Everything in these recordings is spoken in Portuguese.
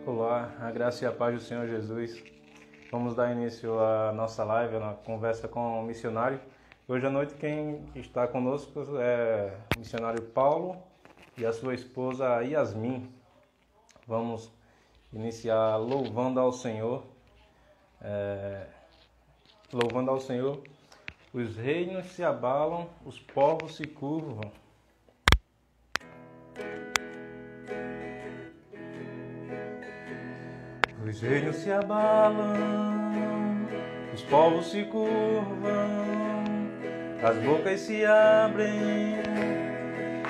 Olá, a graça e a paz do Senhor Jesus. Vamos dar início à nossa live, na conversa com o missionário. Hoje à noite quem está conosco é o missionário Paulo e a sua esposa Yasmin. Vamos iniciar louvando ao Senhor. Louvando ao Senhor. Os reinos se abalam, os povos se curvam. Os reinos se abalam, os povos se curvam, as bocas se abrem,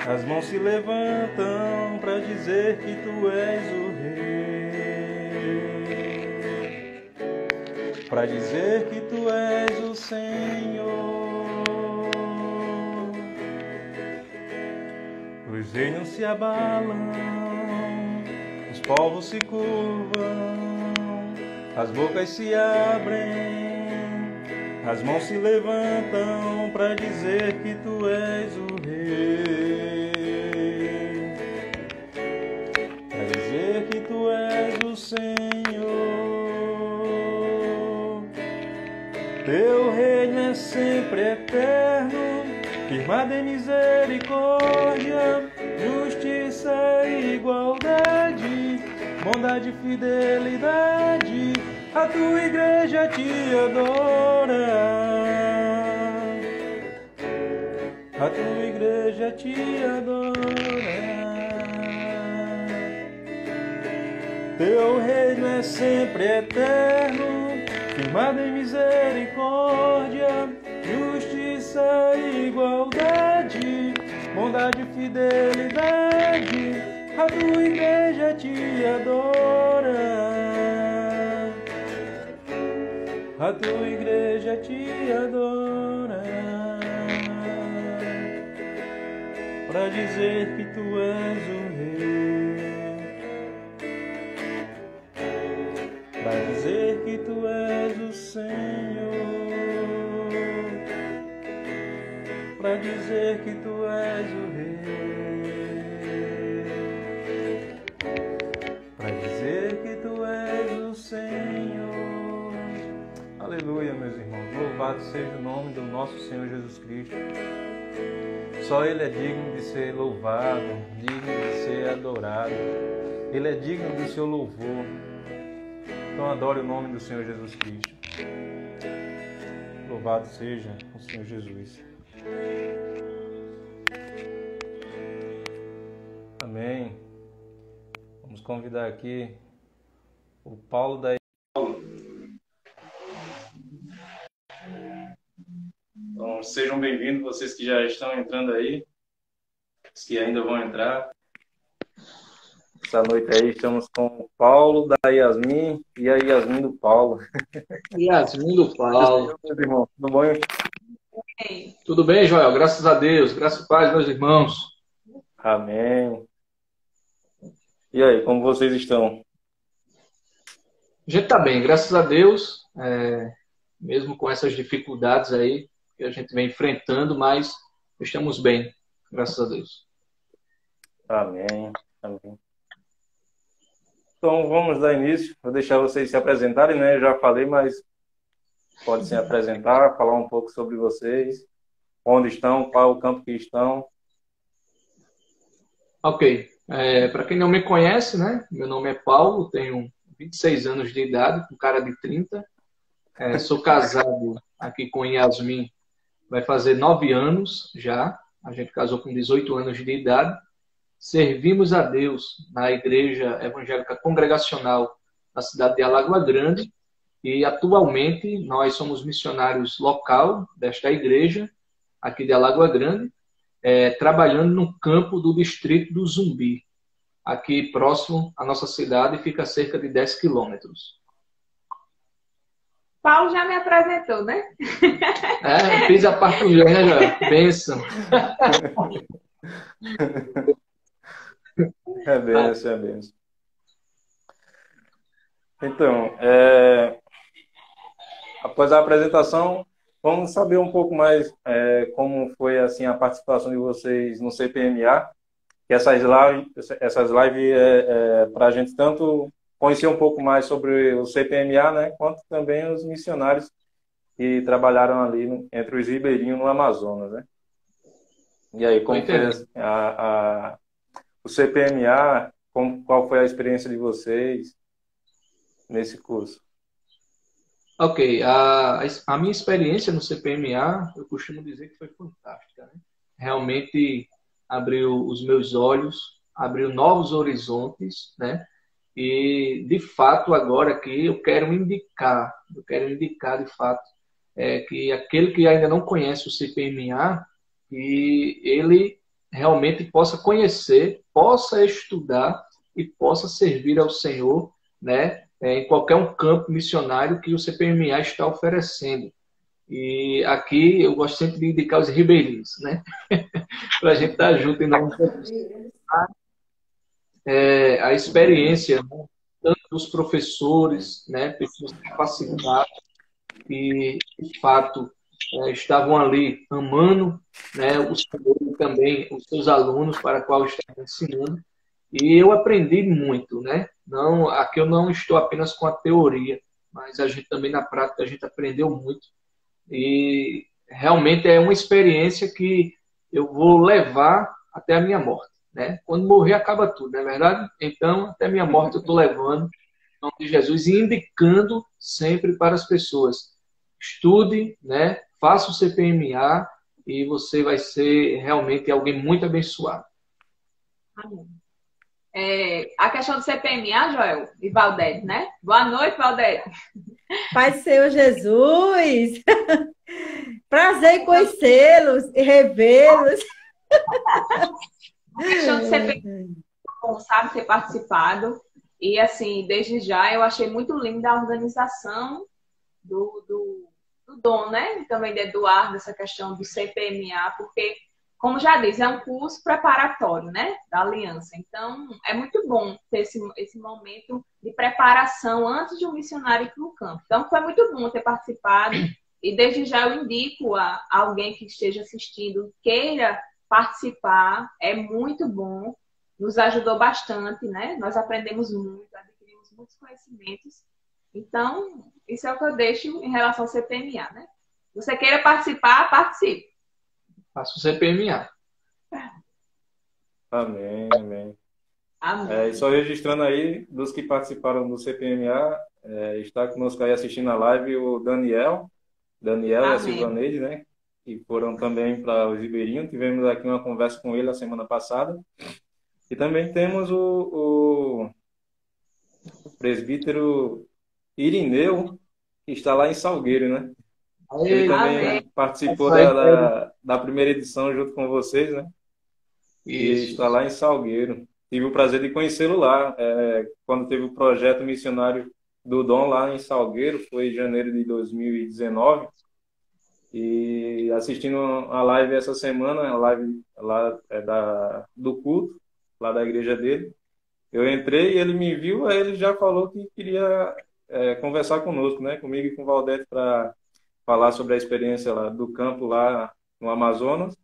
as mãos se levantam para dizer que tu és o rei, para dizer que tu és o Senhor. Os reinos se abalam, os povos se curvam, as bocas se abrem, as mãos se levantam para dizer que tu és o rei, para dizer que tu és o Senhor. Teu reino é sempre eterno, firmado em misericórdia, justiça e igualdade, bondade e fidelidade, a tua igreja te adora, a tua igreja te adora. Teu reino é sempre eterno, firmado em misericórdia, justiça e igualdade, bondade e fidelidade, a tua igreja te adora, a tua igreja te adora, para dizer que tu és o rei, para dizer que tu és o Senhor, para dizer que tu és o rei, para dizer que tu és o Senhor. Aleluia, meus irmãos. Louvado seja o nome do nosso Senhor Jesus Cristo. Só Ele é digno de ser louvado, digno de ser adorado. Ele é digno do seu louvor. Então adore o nome do Senhor Jesus Cristo. Louvado seja o Senhor Jesus. Amém. Vamos convidar aqui o Paulo da... Então, sejam bem-vindos, vocês que já estão entrando aí, os que ainda vão entrar. Essa noite aí estamos com o Paulo da Yasmin e a Yasmin do Paulo. Yasmin do Paulo. Meus irmãos, tudo bom? Tudo bem, Joel? Graças a Deus. Graças a paz, meus irmãos. Amém. E aí, como vocês estão? A gente está bem, graças a Deus. Mesmo com essas dificuldades aí que a gente vem enfrentando, mas estamos bem, graças a Deus. Amém. Amém. Então, vamos dar início. Vou deixar vocês se apresentarem, né? Eu já falei, mas pode se apresentar, falar um pouco sobre vocês, onde estão, qual é o campo que estão. Ok. Para quem não me conhece, né? Meu nome é Paulo, tenho 26 anos de idade, com cara de 30. Sou casado aqui com Yasmin, vai fazer 9 anos já. A gente casou com 18 anos de idade. Servimos a Deus na Igreja Evangélica Congregacional da cidade de Alagoa Grande e atualmente nós somos missionários local desta igreja aqui de Alagoa Grande, trabalhando no campo do distrito do Zumbi, aqui próximo à nossa cidade, fica a cerca de 10 quilômetros. Paulo já me apresentou, né? Fiz a parte do né, Joel? Bênção. É benção, é benção. Então, após a apresentação, vamos saber um pouco mais como foi assim a participação de vocês no CPMA, que essas lives para a gente tanto conhecer um pouco mais sobre o CPMA, né, quanto também os missionários que trabalharam ali entre os ribeirinhos no Amazonas, né? E aí, Tô como foi entendendo. o CPMA, qual foi a experiência de vocês nesse curso? Ok, a minha experiência no CPMA, eu costumo dizer que foi fantástica, né? Realmente abriu os meus olhos, abriu novos horizontes, né? E, de fato, agora aqui eu quero indicar, de fato, que aquele que ainda não conhece o CPMA, que ele realmente possa conhecer, possa estudar e possa servir ao Senhor, né? Em qualquer um campo missionário que o CPMA está oferecendo. E aqui eu gosto sempre de indicar os ribeirinhos, né? Para a gente estar junto em nome a experiência, né? Tanto dos professores, né? Pessoas capacitadas que, de fato, estavam ali amando, né? O Senhor e também os seus alunos para qual estavam ensinando. E eu aprendi muito, né? Não, aqui eu não estou apenas com a teoria, mas a gente também na prática a gente aprendeu muito e realmente é uma experiência que eu vou levar até a minha morte, né? Quando morrer acaba tudo, não é verdade? Então até a minha morte eu estou levando em nome de Jesus e indicando sempre para as pessoas: estude, né? Faça o CPMA e você vai ser realmente alguém muito abençoado. Amém. A questão do CPMA, Joel e Valdete, né? Boa noite, Valdete. Pai do Senhor Jesus, prazer em conhecê-los e revê-los. A questão do CPMA, bom, sabe, ter participado. E, assim, desde já, eu achei muito linda a organização do Dom, né? E também de Eduardo, essa questão do CPMA, porque, como já disse, é um curso preparatório, né? Da Aliança. Então, é muito bom ter esse momento de preparação antes de um missionário ir para o campo. Então, foi muito bom ter participado. E desde já eu indico a alguém que esteja assistindo, queira participar, é muito bom, nos ajudou bastante, né? Nós aprendemos muito, adquirimos muitos conhecimentos. Então, isso é o que eu deixo em relação ao CPMA, né? Você queira participar, participe. Faça o CPMA. Amém, amém. Amém. E só registrando aí, dos que participaram do CPMA, está conosco aí assistindo a live o Daniel e a Amém. Silvaneide, né? Que foram também para os Ribeirinhos. Tivemos aqui uma conversa com ele a semana passada. E também temos o presbítero Irineu, que está lá em Salgueiro, né? Ele também Amém. participou da primeira edição junto com vocês, né? E está lá em Salgueiro. Tive o prazer de conhecê-lo lá, quando teve o projeto missionário do Dom lá em Salgueiro, foi em janeiro de 2019. E assistindo a live essa semana, a live lá do culto, lá da igreja dele, eu entrei e ele me viu, aí ele já falou que queria conversar conosco, né? Comigo e com o Valdete, para falar sobre a experiência lá do campo lá no Amazonas.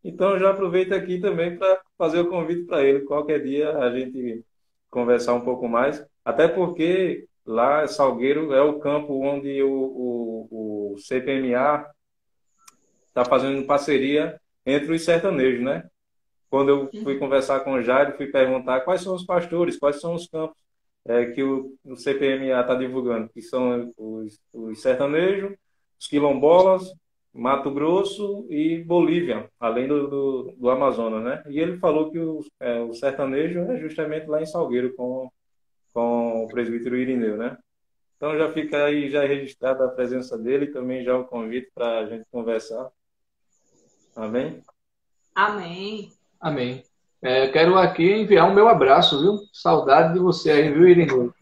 Então, já aproveito aqui também para fazer o convite para ele. Qualquer dia a gente conversar um pouco mais. Até porque lá, Salgueiro é o campo onde o CPMA está fazendo parceria entre os sertanejos, né? Quando eu fui conversar com o Jairo, fui perguntar quais são os pastores, quais são os campos que o CPMA está divulgando, que são os sertanejos, os quilombolas, Mato Grosso e Bolívia, além do Amazonas, né? E ele falou que o sertanejo é justamente lá em Salgueiro, com o presbítero Irineu, né? Então já fica aí já registrada a presença dele e também já o convite para a gente conversar. Amém? Amém. Amém. Quero aqui enviar o meu abraço, viu? Saudade de você aí, viu, Irineu?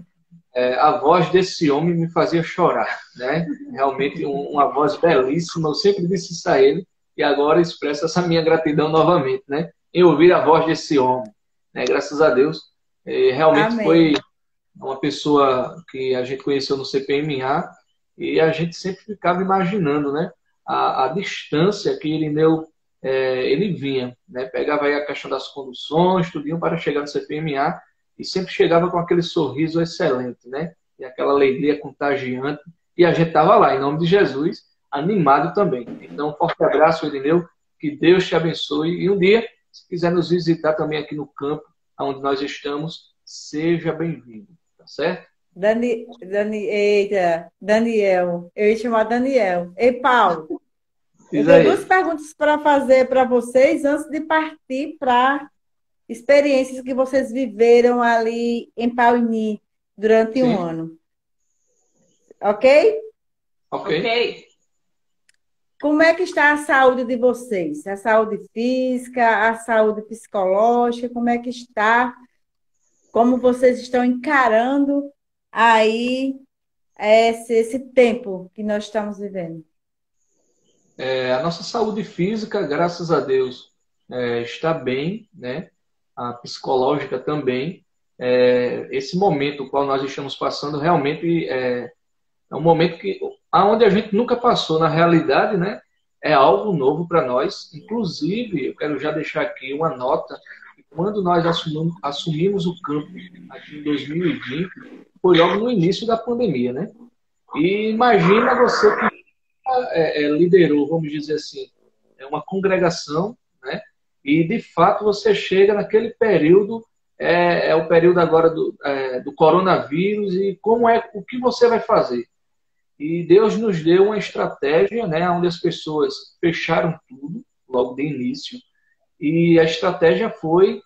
A voz desse homem me fazia chorar, né? Realmente uma voz belíssima. Eu sempre disse isso a ele e agora expresso essa minha gratidão novamente, né? Em ouvir a voz desse homem, né? Graças a Deus. Realmente Amém. uma pessoa que a gente conheceu no CPMA, e a gente sempre ficava imaginando, né, a distância que Irineu ele vinha, né, pegava aí a questão das conduções, tudinho para chegar no CPMA, e sempre chegava com aquele sorriso excelente, né, e aquela alegria contagiante, e a gente estava lá, em nome de Jesus, animado também. Então, um forte abraço, Irineu, que Deus te abençoe, e um dia, se quiser nos visitar também aqui no campo, onde nós estamos, seja bem-vindo, tá certo? Eita, Daniel. Eu ia chamar Daniel. Ei, Paulo, eu Diz tenho aí. duas perguntas para fazer para vocês antes de partir para experiências que vocês viveram ali em Pauini durante um Sim. ano. Ok? Ok. Ok. Como é que está a saúde de vocês? A saúde física, a saúde psicológica, como é que está? Como vocês estão encarando aí esse tempo que nós estamos vivendo? A nossa saúde física, graças a Deus, está bem, né? A psicológica também. Esse momento, o qual nós estamos passando, realmente é um momento que, aonde a gente nunca passou, na realidade, né? É algo novo para nós. Inclusive, eu quero já deixar aqui uma nota, que quando nós assumimos o campo aqui em 2020, foi logo no início da pandemia, né? E imagina você que liderou, vamos dizer assim, uma congregação, né? E de fato você chega naquele período, o período agora do coronavírus, e o que você vai fazer? E Deus nos deu uma estratégia, né? Onde as pessoas fecharam tudo logo de início, e a estratégia foi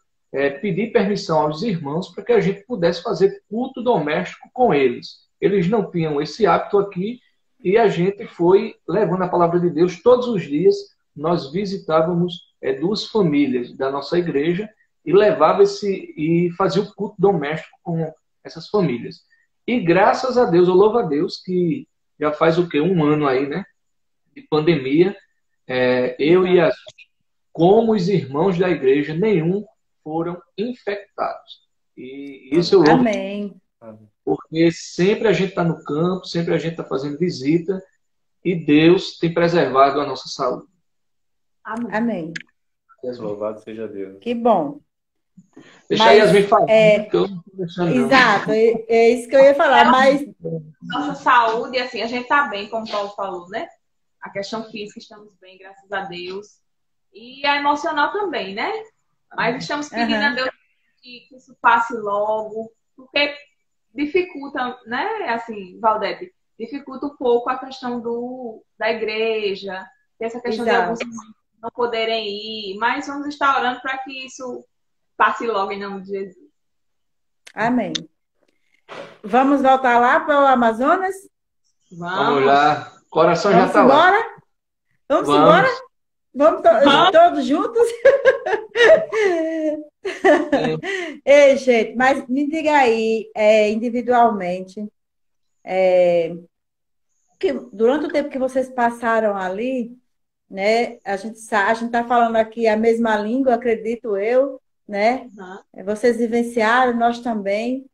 pedir permissão aos irmãos para que a gente pudesse fazer culto doméstico com eles. Eles não tinham esse hábito aqui, e a gente foi levando a palavra de Deus todos os dias. Nós visitávamos duas famílias da nossa igreja e fazia o culto doméstico com essas famílias. E graças a Deus, eu louvo a Deus que já faz o quê? Um ano aí, né? De pandemia. Eu e como os irmãos da igreja, nenhum foram infectados. E isso eu louvo. Amém. Porque sempre a gente está no campo, sempre a gente está fazendo visita, e Deus tem preservado a nossa saúde. Amém. Louvado seja Deus. Que bom. Deixa aí Yasmin falar, que eu não estou deixando. Exato, é isso que eu ia falar, mas... Nossa saúde, assim, a gente está bem, como o Paulo falou, né? A questão física, estamos bem, graças a Deus. E a emocional também, né? Mas estamos pedindo a Deus que isso passe logo, porque dificulta, né? Assim, Valdete, dificulta um pouco a questão da igreja, essa questão de alguns não poderem ir, mas vamos estar orando para que isso passe logo em nome de Jesus. Amém. Vamos voltar lá para o Amazonas? Vamos lá. O coração já está lá. Vamos embora? Vamos todos juntos? Ei, gente, mas me diga aí, individualmente, que durante o tempo que vocês passaram ali, né, a gente está falando aqui a mesma língua, acredito eu, né? Vocês vivenciaram, nós também.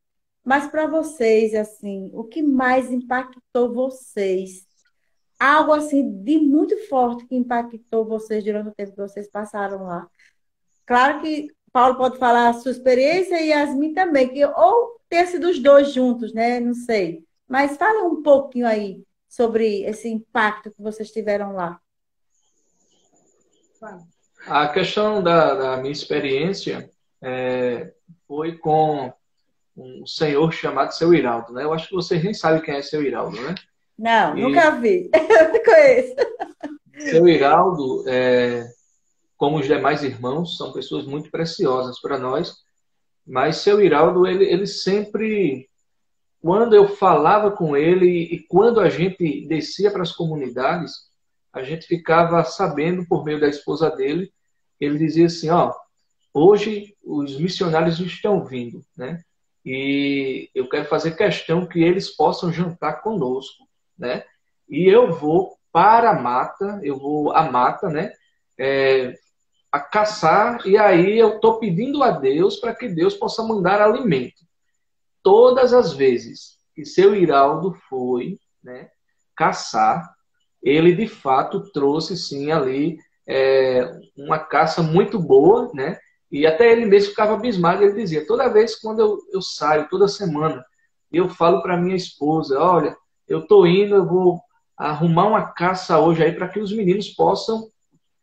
Mas para vocês, assim, o que mais impactou vocês? Algo assim de muito forte que impactou vocês durante o tempo que vocês passaram lá. Claro que Paulo pode falar a sua experiência e Yasmin também, ou ter sido os dois juntos, né? Não sei. Mas fala um pouquinho aí sobre esse impacto que vocês tiveram lá. A questão da minha experiência foi com um senhor chamado Seu Iraldo, né? Eu acho que vocês nem sabem quem é Seu Iraldo, né? Não, nunca vi. Eu não conheço. Seu Iraldo, como os demais irmãos, são pessoas muito preciosas para nós, mas Seu Iraldo, ele sempre, quando eu falava com ele e quando a gente descia para as comunidades, a gente ficava sabendo por meio da esposa dele, ele dizia assim, hoje os missionários estão vindo, né? E eu quero fazer questão que eles possam jantar conosco, né? E eu vou para a mata, né? A caçar, e aí eu estou pedindo a Deus para que Deus possa mandar alimento. todas as vezes que seu Iraldo foi, né, caçar, ele de fato trouxe sim ali uma caça muito boa, né? E até ele mesmo ficava abismado. Ele dizia: toda vez quando eu saio, toda semana, eu falo para minha esposa: olha, eu tô indo, eu vou arrumar uma caça hoje aí para que os meninos possam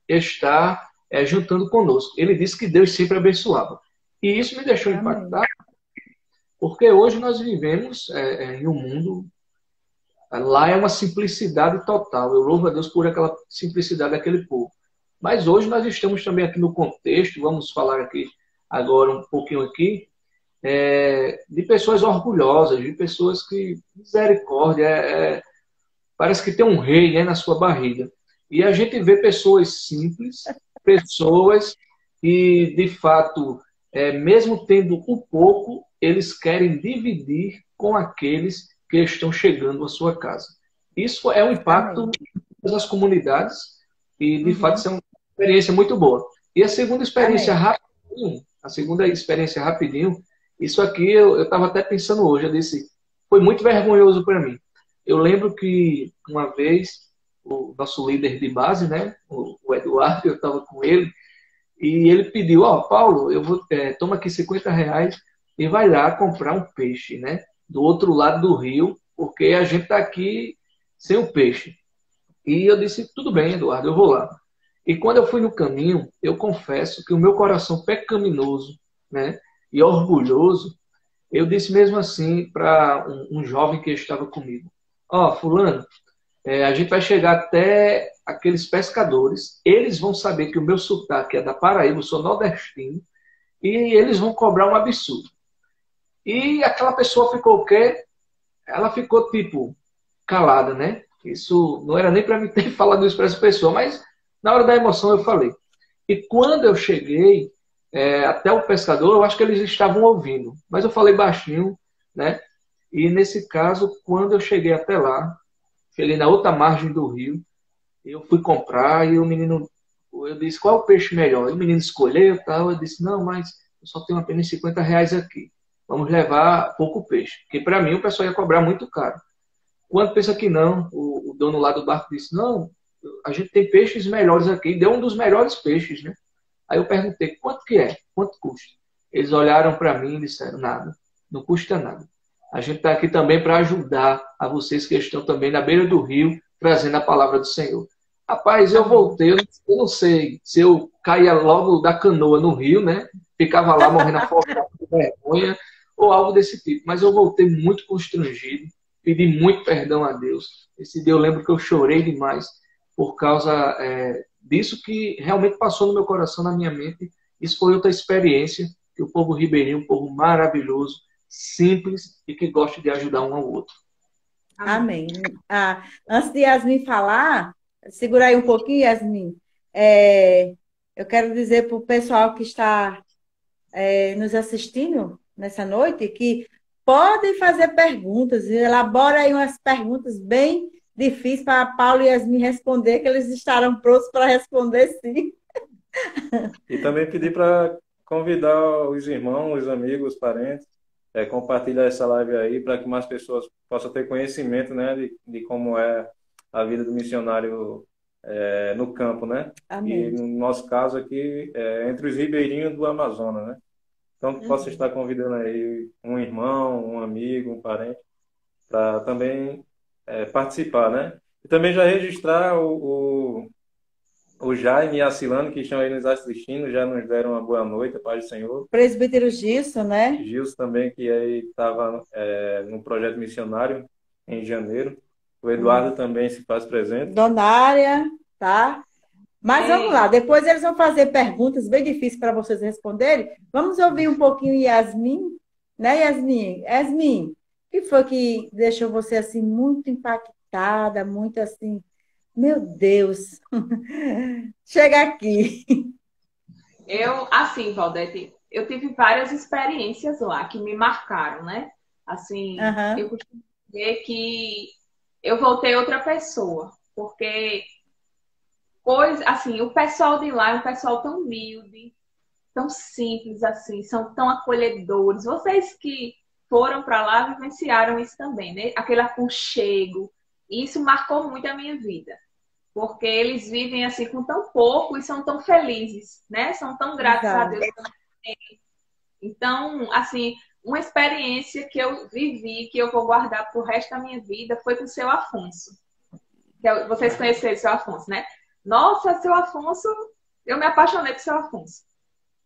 estar juntando conosco. Ele disse que Deus sempre abençoava. E isso me deixou impactado, porque hoje nós vivemos em um mundo. Lá é uma simplicidade total. Eu louvo a Deus por aquela simplicidade daquele povo. Mas hoje nós estamos também aqui no contexto, vamos falar aqui agora um pouquinho aqui, de pessoas orgulhosas, de pessoas que, misericórdia, parece que tem um rei, né, na sua barriga. E a gente vê pessoas simples, pessoas que, de fato, mesmo tendo um pouco, eles querem dividir com aqueles que estão chegando à sua casa. Isso é um impacto das comunidades e, de fato, isso é uma experiência muito boa. E a segunda experiência rapidinho, isso aqui eu estava até pensando hoje, eu disse, foi muito vergonhoso para mim. Eu lembro que uma vez o nosso líder de base, né, o Eduardo, eu estava com ele, e ele pediu: Paulo, eu vou toma aqui R$ 50 e vai lá comprar um peixe, né, do outro lado do rio, porque a gente está aqui sem o peixe. E eu disse: tudo bem, Eduardo, eu vou lá. E quando eu fui no caminho, eu confesso que o meu coração pecaminoso, né, e orgulhoso, eu disse mesmo assim para um jovem que estava comigo: fulano, a gente vai chegar até aqueles pescadores, eles vão saber que o meu sotaque é da Paraíba, eu sou nordestino, e eles vão cobrar um absurdo. E aquela pessoa ficou o quê? Ela ficou, tipo, calada, né? Isso não era nem para mim ter falado isso para essa pessoa, mas na hora da emoção eu falei. E quando eu cheguei até o pescador, eu acho que eles estavam ouvindo, mas eu falei baixinho, né? E nesse caso, quando eu cheguei até lá, cheguei na outra margem do rio, eu fui comprar e o menino, eu disse: qual é o peixe melhor? E o menino escolheu e tal, eu disse: não, mas eu só tenho apenas R$ 50 aqui. Vamos levar pouco peixe. Porque para mim o pessoal ia cobrar muito caro. Quando pensa que não, o dono lá do barco disse: não, a gente tem peixes melhores aqui. Deu um dos melhores peixes, né? Aí eu perguntei: quanto que é? Quanto custa? Eles olharam para mim e disseram: nada, não custa nada. A gente está aqui também para ajudar a vocês que estão também na beira do rio, trazendo a palavra do Senhor. Rapaz, eu voltei, eu não sei se eu caía logo da canoa no rio, né? Ficava lá morrendo afogado de vergonha, ou algo desse tipo. Mas eu voltei muito constrangido, pedi muito perdão a Deus. Esse dia eu lembro que eu chorei demais por causa disso que realmente passou no meu coração, na minha mente. Isso foi outra experiência que o povo ribeirinho, um povo maravilhoso, simples e que gosta de ajudar um ao outro. Amém. Antes de Yasmin falar, segura aí um pouquinho, Yasmin. Eu quero dizer para o pessoal que está nos assistindo nessa noite que podem fazer perguntas, elabora aí umas perguntas bem difíceis para Paulo e Yasmin responder, que eles estarão prontos para responder, sim. E também pedir para convidar os irmãos, os amigos, os parentes, compartilhar essa live aí para que mais pessoas possam ter conhecimento, né, de como é a vida do missionário no campo, né? Amém. E no nosso caso aqui, entre os ribeirinhos do Amazonas, né? Então, posso estar convidando aí um irmão, um amigo, um parente, para também participar, né? E também já registrar o Jaime e a Silane, que estão aí nos assistindo, já nos deram uma boa noite, a paz do Senhor. Presbítero Gilson, né? Gilson também, que aí estava no projeto missionário em janeiro. O Eduardo também se faz presente. Donária, tá? Mas vamos lá, depois eles vão fazer perguntas bem difíceis para vocês responderem. Vamos ouvir um pouquinho Yasmin, né, Yasmin? Yasmin, o que foi que deixou você assim muito impactada, muito assim, meu Deus, chega aqui. Assim, Valdete, eu tive várias experiências lá que me marcaram, né? Assim, eu costumo dizer que eu voltei outra pessoa, porque assim, o pessoal de lá é um pessoal tão humilde, tão simples assim, são tão acolhedores. Vocês que foram para lá vivenciaram isso também, né? Aquele aconchego. E isso marcou muito a minha vida. Porque eles vivem assim com tão pouco e são tão felizes, né? São tão gratos a Deus. Então, assim, uma experiência que eu vivi, que eu vou guardar pro resto da minha vida, foi com o seu Afonso. Vocês conheceram o seu Afonso, né? Nossa, seu Afonso, eu me apaixonei por seu Afonso.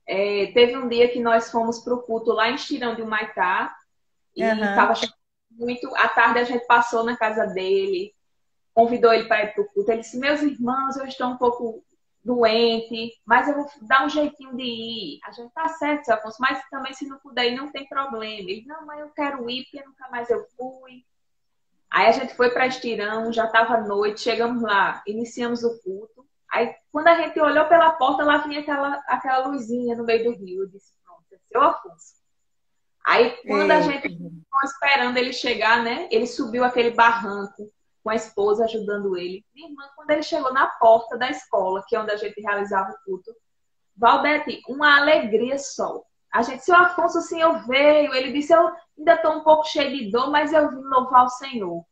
Teve um dia que nós fomos para o culto lá em Estirão de Humaitá e estava chovendo muito. À tarde a gente passou na casa dele, convidou ele para ir para o culto. Ele disse: meus irmãos, eu estou um pouco doente, mas eu vou dar um jeitinho de ir. A gente tá certo, seu Afonso, mas também se não puder ir, não tem problema. Ele: não, mas eu quero ir, porque nunca mais eu fui. Aí a gente foi para Estirão, já estava noite, chegamos lá, iniciamos o culto. Aí, quando a gente olhou pela porta, lá vinha aquela luzinha no meio do rio. Eu disse: pronto, é seu Afonso. Aí, quando a gente ficou esperando ele chegar, né? Ele subiu aquele barranco com a esposa ajudando ele. Minha irmã, quando ele chegou na porta da escola, que é onde a gente realizava o culto, Valdete, uma alegria só. A gente: seu Afonso, o senhor veio. Ele disse: eu ainda estou um pouco cheio de dor, mas eu vim louvar o Senhor.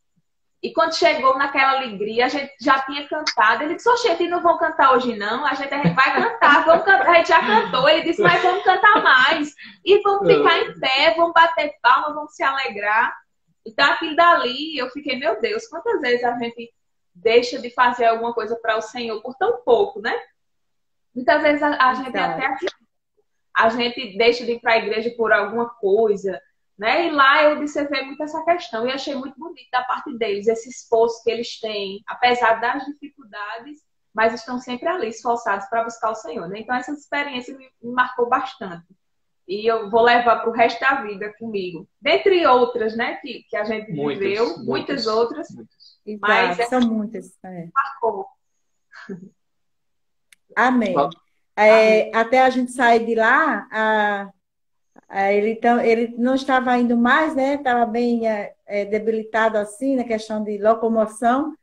E quando chegou naquela alegria, a gente já tinha cantado. Ele disse: oxente, não vão cantar hoje não? A gente vai cantar, vamos cantar. A gente já cantou. Ele disse: mas vamos cantar mais. E vamos ficar em pé, vamos bater palma, vamos se alegrar. Então, aquilo dali, eu fiquei: meu Deus, quantas vezes a gente deixa de fazer alguma coisa para o Senhor por tão pouco, né? Muitas vezes a gente até a gente deixa de ir para a igreja por alguma coisa, né? E lá eu observei muito essa questão e achei muito bonito da parte deles, esse esforço que eles têm, apesar das dificuldades, mas estão sempre ali, esforçados para buscar o Senhor, né? Então, essa experiência me marcou bastante. E eu vou levar para o resto da vida comigo. Dentre outras, né? Que a gente viveu, muitas outras. Mas são muitas. Marcou. Amém. Até a gente sair de lá, ele não estava indo mais, né? Estava bem debilitado assim, na questão de locomoção.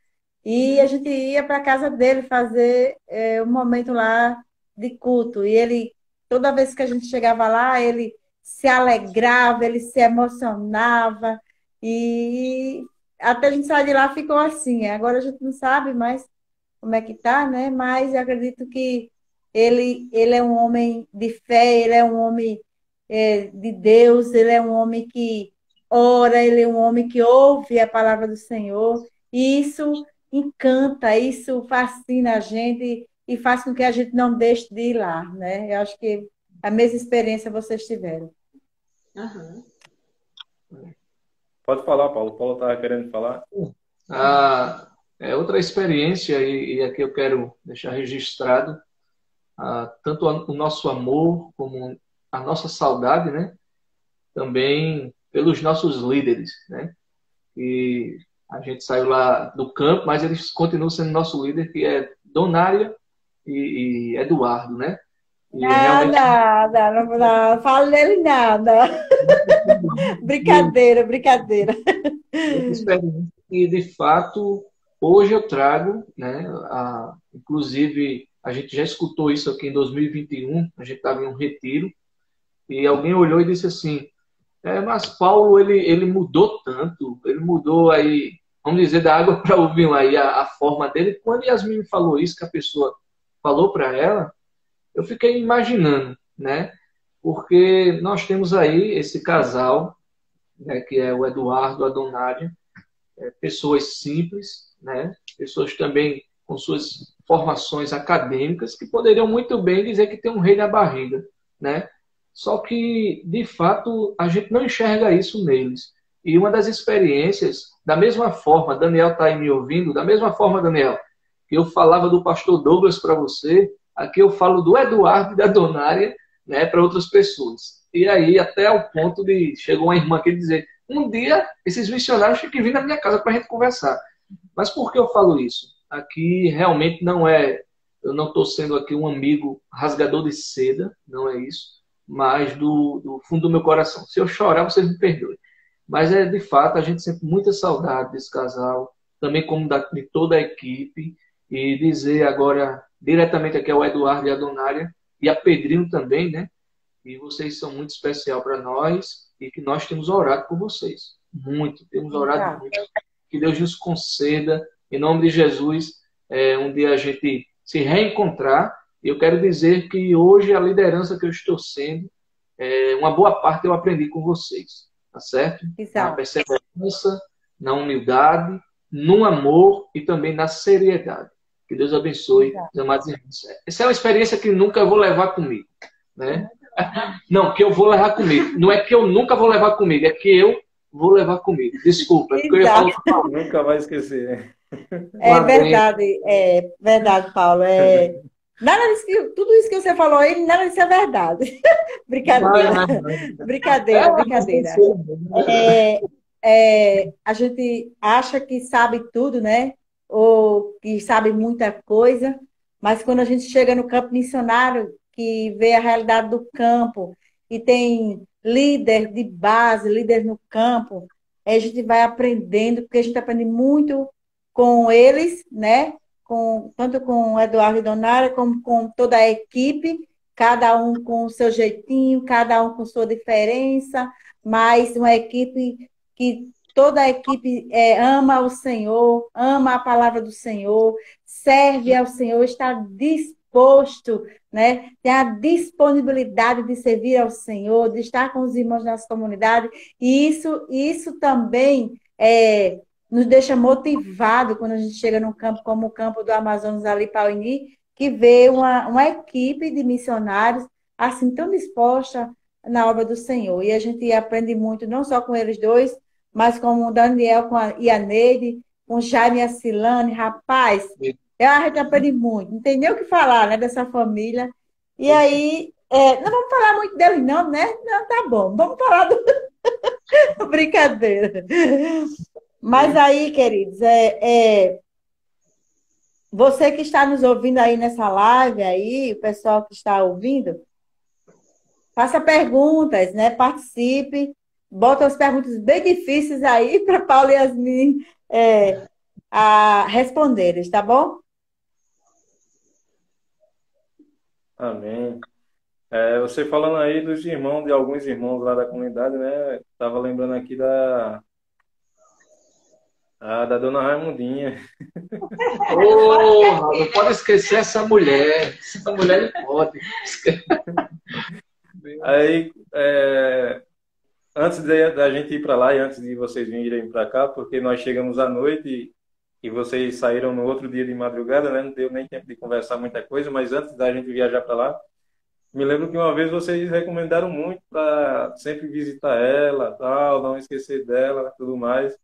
E a gente ia para a casa dele fazer um momento lá de culto. E ele, toda vez que a gente chegava lá, ele se alegrava, ele se emocionava. E até a gente sair de lá ficou assim. Agora a gente não sabe mais como é que tá, né? Mas eu acredito que ele é um homem de fé, ele é um homem de Deus, ele é um homem que ora, ele é um homem que ouve a palavra do Senhor. E isso encanta, isso fascina a gente e faz com que a gente não deixe de ir lá, né? Eu acho que a mesma experiência vocês tiveram. Uhum. Pode falar, Paulo. Paulo estava querendo falar. Outra experiência, e aqui eu quero deixar registrado, tanto o nosso amor como a nossa saudade, né? Também pelos nossos líderes, né? E a gente saiu lá do campo, mas eles continuam sendo nosso líder, que é Donária e Eduardo, né? E nada, não falo dele nada. Brincadeira. E, de fato, hoje eu trago, né? Inclusive, a gente já escutou isso aqui em 2021, a gente estava em um retiro, e alguém olhou e disse assim: mas Paulo, ele mudou tanto, ele mudou aí, vamos dizer, da água para o vinho aí, a forma dele. Quando Yasmin falou isso, que a pessoa falou para ela, eu fiquei imaginando, né? Porque nós temos aí esse casal, né, que é o Eduardo e a Donária, pessoas simples, né? Pessoas também com suas formações acadêmicas, que poderiam muito bem dizer que tem um rei na barriga, né? Só que, de fato, a gente não enxerga isso neles. E uma das experiências, da mesma forma, Daniel está aí me ouvindo, da mesma forma, Daniel, que eu falava do pastor Douglas para você, aqui eu falo do Eduardo e da Donária, né, para outras pessoas. E aí, até o ponto de... Chegou uma irmã aqui dizer: um dia, esses missionários têm que vir na minha casa para a gente conversar. Mas por que eu falo isso? Aqui realmente não é... Eu não estou sendo aqui um amigo rasgador de seda, não é isso. Mas do fundo do meu coração. Se eu chorar, vocês me perdoem. Mas de fato, a gente sente muita saudade desse casal, também como de toda a equipe. E dizer agora, diretamente aqui ao Eduardo e a Donária, e a Pedrinho também, né? E vocês são muito especial para nós. e que nós temos orado por vocês. Muito, temos orado muito. Que Deus nos conceda, em nome de Jesus, um dia a gente se reencontrar. E eu quero dizer que hoje a liderança que eu estou sendo, uma boa parte eu aprendi com vocês, tá certo? Na perseverança, na humildade, no amor e também na seriedade. Que Deus abençoe os amados irmãos. Essa é uma experiência que nunca vou levar comigo, né? Não, que eu vou levar comigo. Não é que eu nunca vou levar comigo, é que eu vou levar comigo. Desculpa, é porque eu ia falar. Nunca vai esquecer. É verdade, Paulo. Nada disso tudo isso que você falou aí, nada disso é verdade. Brincadeira. Brincadeira. A gente acha que sabe tudo, né? Ou que sabe muita coisa, mas quando a gente chega no campo missionário, que vê a realidade do campo, e tem líder de base, líder no campo, a gente vai aprendendo, porque a gente aprende muito com eles, né? Tanto com o Eduardo e Donara, como com toda a equipe, cada um com o seu jeitinho, cada um com sua diferença, mas uma equipe que toda a equipe ama o Senhor, ama a palavra do Senhor, serve ao Senhor, está disposto, né? Tem a disponibilidade de servir ao Senhor, de estar com os irmãos nas comunidades, e isso também nos deixa motivado quando a gente chega num campo como o campo do Amazonas ali, Pauini, que vê uma equipe de missionários assim tão disposta na obra do Senhor. E a gente aprende muito, não só com eles dois, mas com o Daniel e a Neide, com o Jaime e a Silane. Rapaz, a gente aprende muito. Não tem nem o que falar, né, dessa família. E aí, não vamos falar muito deles não, né? Não, tá bom. Vamos falar do... Brincadeira. Mas aí, queridos, você que está nos ouvindo aí nessa live, aí, o pessoal que está ouvindo, faça perguntas, né? Participe, bota as perguntas bem difíceis aí para Paulo e Yasmin responderem, tá bom? Amém. Você falando aí dos irmãos, de alguns irmãos lá da comunidade, né? Estava lembrando aqui da dona Raimundinha. Oh, não pode esquecer essa mulher. Essa mulher não pode. Aí, antes da gente ir para lá e antes de vocês virem para cá, porque nós chegamos à noite e vocês saíram no outro dia de madrugada, né? Não deu nem tempo de conversar muita coisa, mas antes da gente viajar para lá, me lembro que uma vez vocês recomendaram muito para sempre visitar ela, tal, não esquecer dela, tudo mais.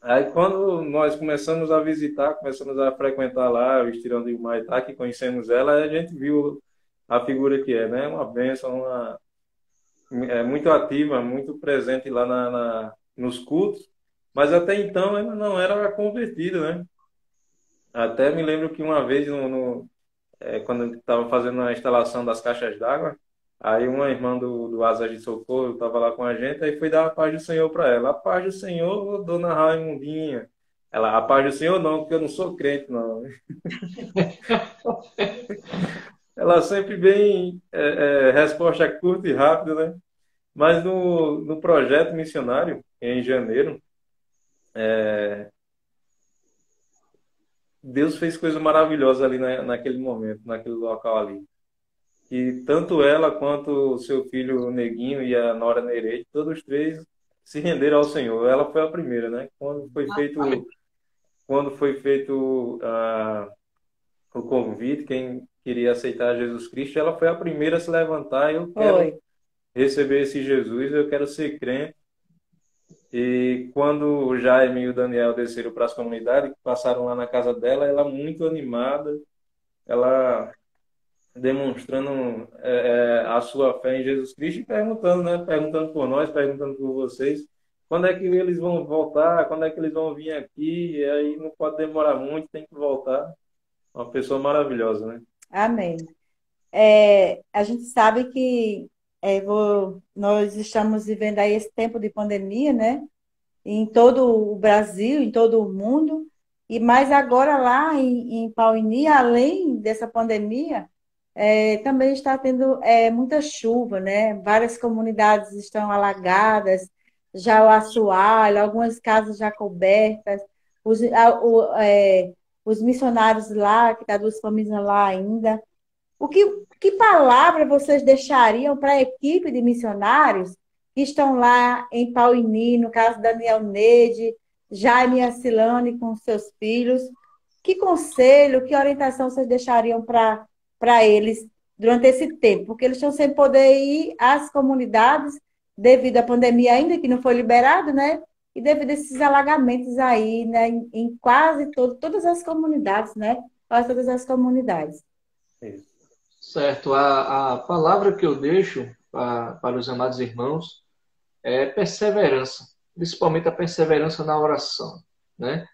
Aí quando nós começamos a visitar, começamos a frequentar lá o Estirão de Humaitá, que conhecemos ela, a gente viu a figura que né? Uma bênção, muito ativa, muito presente lá nos cultos, mas até então ela não era convertida, né? Até me lembro que uma vez, quando eu estava fazendo a instalação das caixas d'água, aí uma irmã do Asas de Socorro estava lá com a gente, aí foi dar a paz do Senhor para ela. A paz do Senhor, dona Raimundinha. Ela, a paz do Senhor não, porque eu não sou crente, não. Ela sempre bem resposta curta e rápida, né? Mas no projeto missionário, em janeiro, Deus fez coisa maravilhosa ali naquele momento, naquele local ali. E tanto ela quanto o seu filho Neguinho e a Nora Nereide, todos os três se renderam ao Senhor. Ela foi a primeira, né? Quando foi feito o convite, quem queria aceitar Jesus Cristo, ela foi a primeira a se levantar. Eu quero receber esse Jesus, eu quero ser crente. E quando o Jaime e o Daniel desceram para as comunidades, passaram lá na casa dela, ela muito animada, ela demonstrando a sua fé em Jesus Cristo e perguntando, né? Perguntando por nós, perguntando por vocês, quando é que eles vão voltar, quando é que eles vão vir aqui, e aí não pode demorar muito, tem que voltar. Uma pessoa maravilhosa, né? Amém. A gente sabe que nós estamos vivendo aí esse tempo de pandemia, né? Em todo o Brasil, em todo o mundo, mas agora lá em Pauini, além dessa pandemia, também está tendo muita chuva, né? Várias comunidades estão alagadas, já o assoalho, algumas casas já cobertas, os missionários lá, que está duas famílias lá ainda. Que palavra vocês deixariam para a equipe de missionários que estão lá em Pauini, no caso Daniel Neide, Jaime e Acilane com seus filhos? Que conselho, que orientação vocês deixariam para eles durante esse tempo? Porque eles estão sem poder ir às comunidades devido à pandemia ainda, que não foi liberado, né? E devido a esses alagamentos aí, né? Em quase todas as comunidades, né? Quase todas as comunidades. Isso. Certo. A palavra que eu deixo para os amados irmãos é perseverança, principalmente a perseverança na oração, né?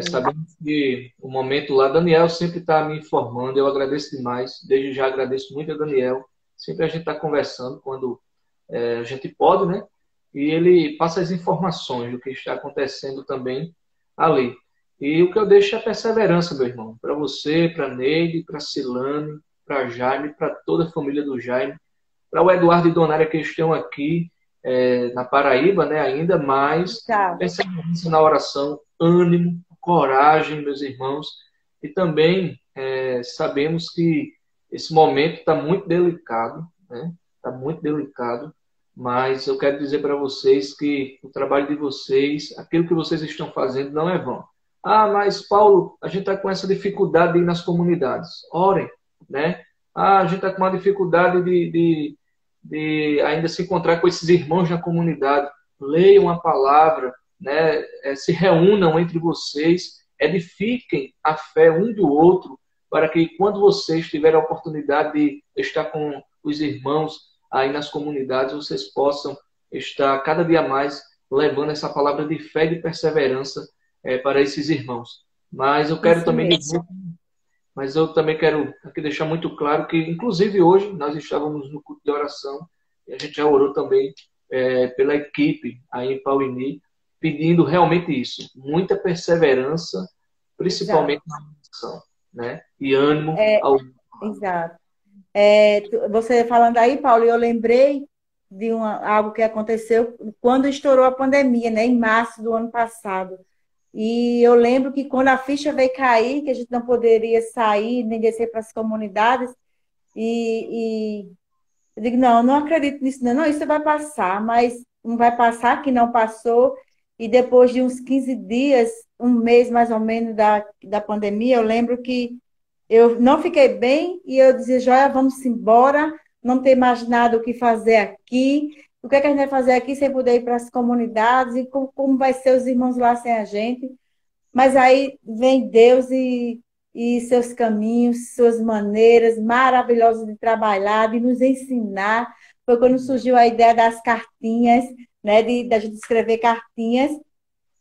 Sabemos que o momento lá, Daniel sempre está me informando, eu agradeço demais, desde já agradeço muito a Daniel, sempre a gente está conversando quando a gente pode, né? E ele passa as informações do que está acontecendo também ali. E o que eu deixo é perseverança, meu irmão, para você, para Neide, para Silane, para Jaime, para toda a família do Jaime, para o Eduardo e Donária que estão aqui na Paraíba, né, ainda mais, perseverança na oração, ânimo, coragem, meus irmãos, e também sabemos que esse momento está muito delicado, né? Está muito delicado, mas eu quero dizer para vocês que o trabalho de vocês, aquilo que vocês estão fazendo não é vão. Ah, mas Paulo, a gente está com essa dificuldade de ir nas comunidades. Orem, né? Ah, a gente está com uma dificuldade de ainda se encontrar com esses irmãos na comunidade. Leiam a palavra, né? Se reúnam entre vocês, edifiquem a fé um do outro, para que quando vocês tiverem a oportunidade de estar com os irmãos aí nas comunidades, vocês possam estar cada dia mais levando essa palavra de fé e de perseverança para esses irmãos. Mas eu quero também dizer, mas eu também quero aqui deixar muito claro que, inclusive hoje, nós estávamos no culto de oração e a gente já orou também pela equipe aí em Pauini, pedindo realmente isso, muita perseverança, principalmente na oração, né? E ânimo ao... Exato. Você falando aí, Paulo, eu lembrei de algo que aconteceu quando estourou a pandemia, né? Em março do ano passado. E eu lembro que quando a ficha veio cair, que a gente não poderia sair nem descer para as comunidades, e eu digo, não acredito nisso, não, isso vai passar, mas não vai passar, que não passou. E depois de uns 15 dias, um mês mais ou menos da pandemia, eu lembro que eu não fiquei bem e eu dizia, Joia, vamos embora, não tem mais nada o que fazer aqui. O que é que a gente vai fazer aqui sem poder ir para as comunidades? E como vai ser os irmãos lá sem a gente? Mas aí vem Deus e seus caminhos, suas maneiras maravilhosas de trabalhar, de nos ensinar. Foi quando surgiu a ideia das cartinhas, né, da gente escrever cartinhas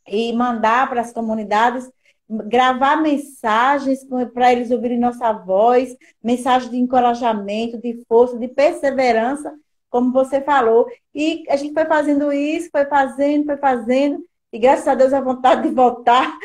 e mandar para as comunidades, gravar mensagens para eles ouvirem nossa voz, mensagens de encorajamento, de força, de perseverança, como você falou. E a gente foi fazendo isso, foi fazendo, e graças a Deus a vontade de voltar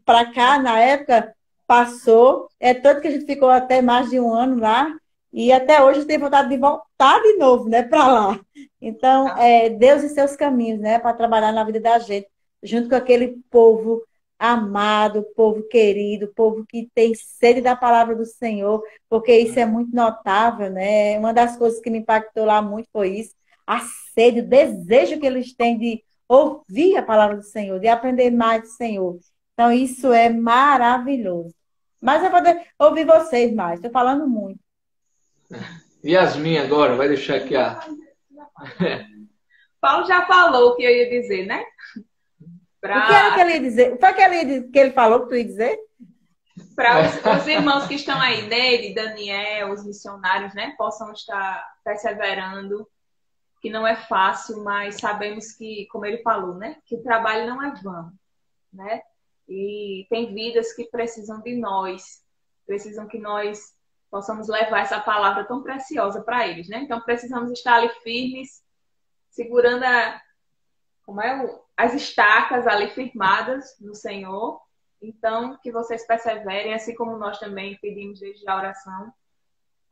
para cá, na época, passou. Tanto que a gente ficou até mais de um ano lá, e até hoje tem vontade de voltar de novo, né, para lá. Então, Deus e seus caminhos, né, para trabalhar na vida da gente, junto com aquele povo amado, povo querido, povo que tem sede da palavra do Senhor, porque isso é muito notável, né? Uma das coisas que me impactou lá muito foi isso, a sede, o desejo que eles têm de ouvir a palavra do Senhor, de aprender mais do Senhor. Então, isso é maravilhoso. Mas eu vou ouvir vocês mais, estou falando muito. Yasmin agora, vai deixar aqui Paulo já falou o que eu ia dizer, né? O que era que ele ia dizer? Foi que ele falou que tu ia dizer? Para os irmãos que estão aí, Neide, Daniel, os missionários, né? Possam estar perseverando, que não é fácil, mas sabemos que, como ele falou, né? Que o trabalho não é vão, né? E tem vidas que precisam de nós, precisam que nós possamos levar essa palavra tão preciosa para eles, né? Então precisamos estar ali firmes, segurando as estacas ali firmadas no Senhor. Então, que vocês perseverem, assim como nós também pedimos desde a oração,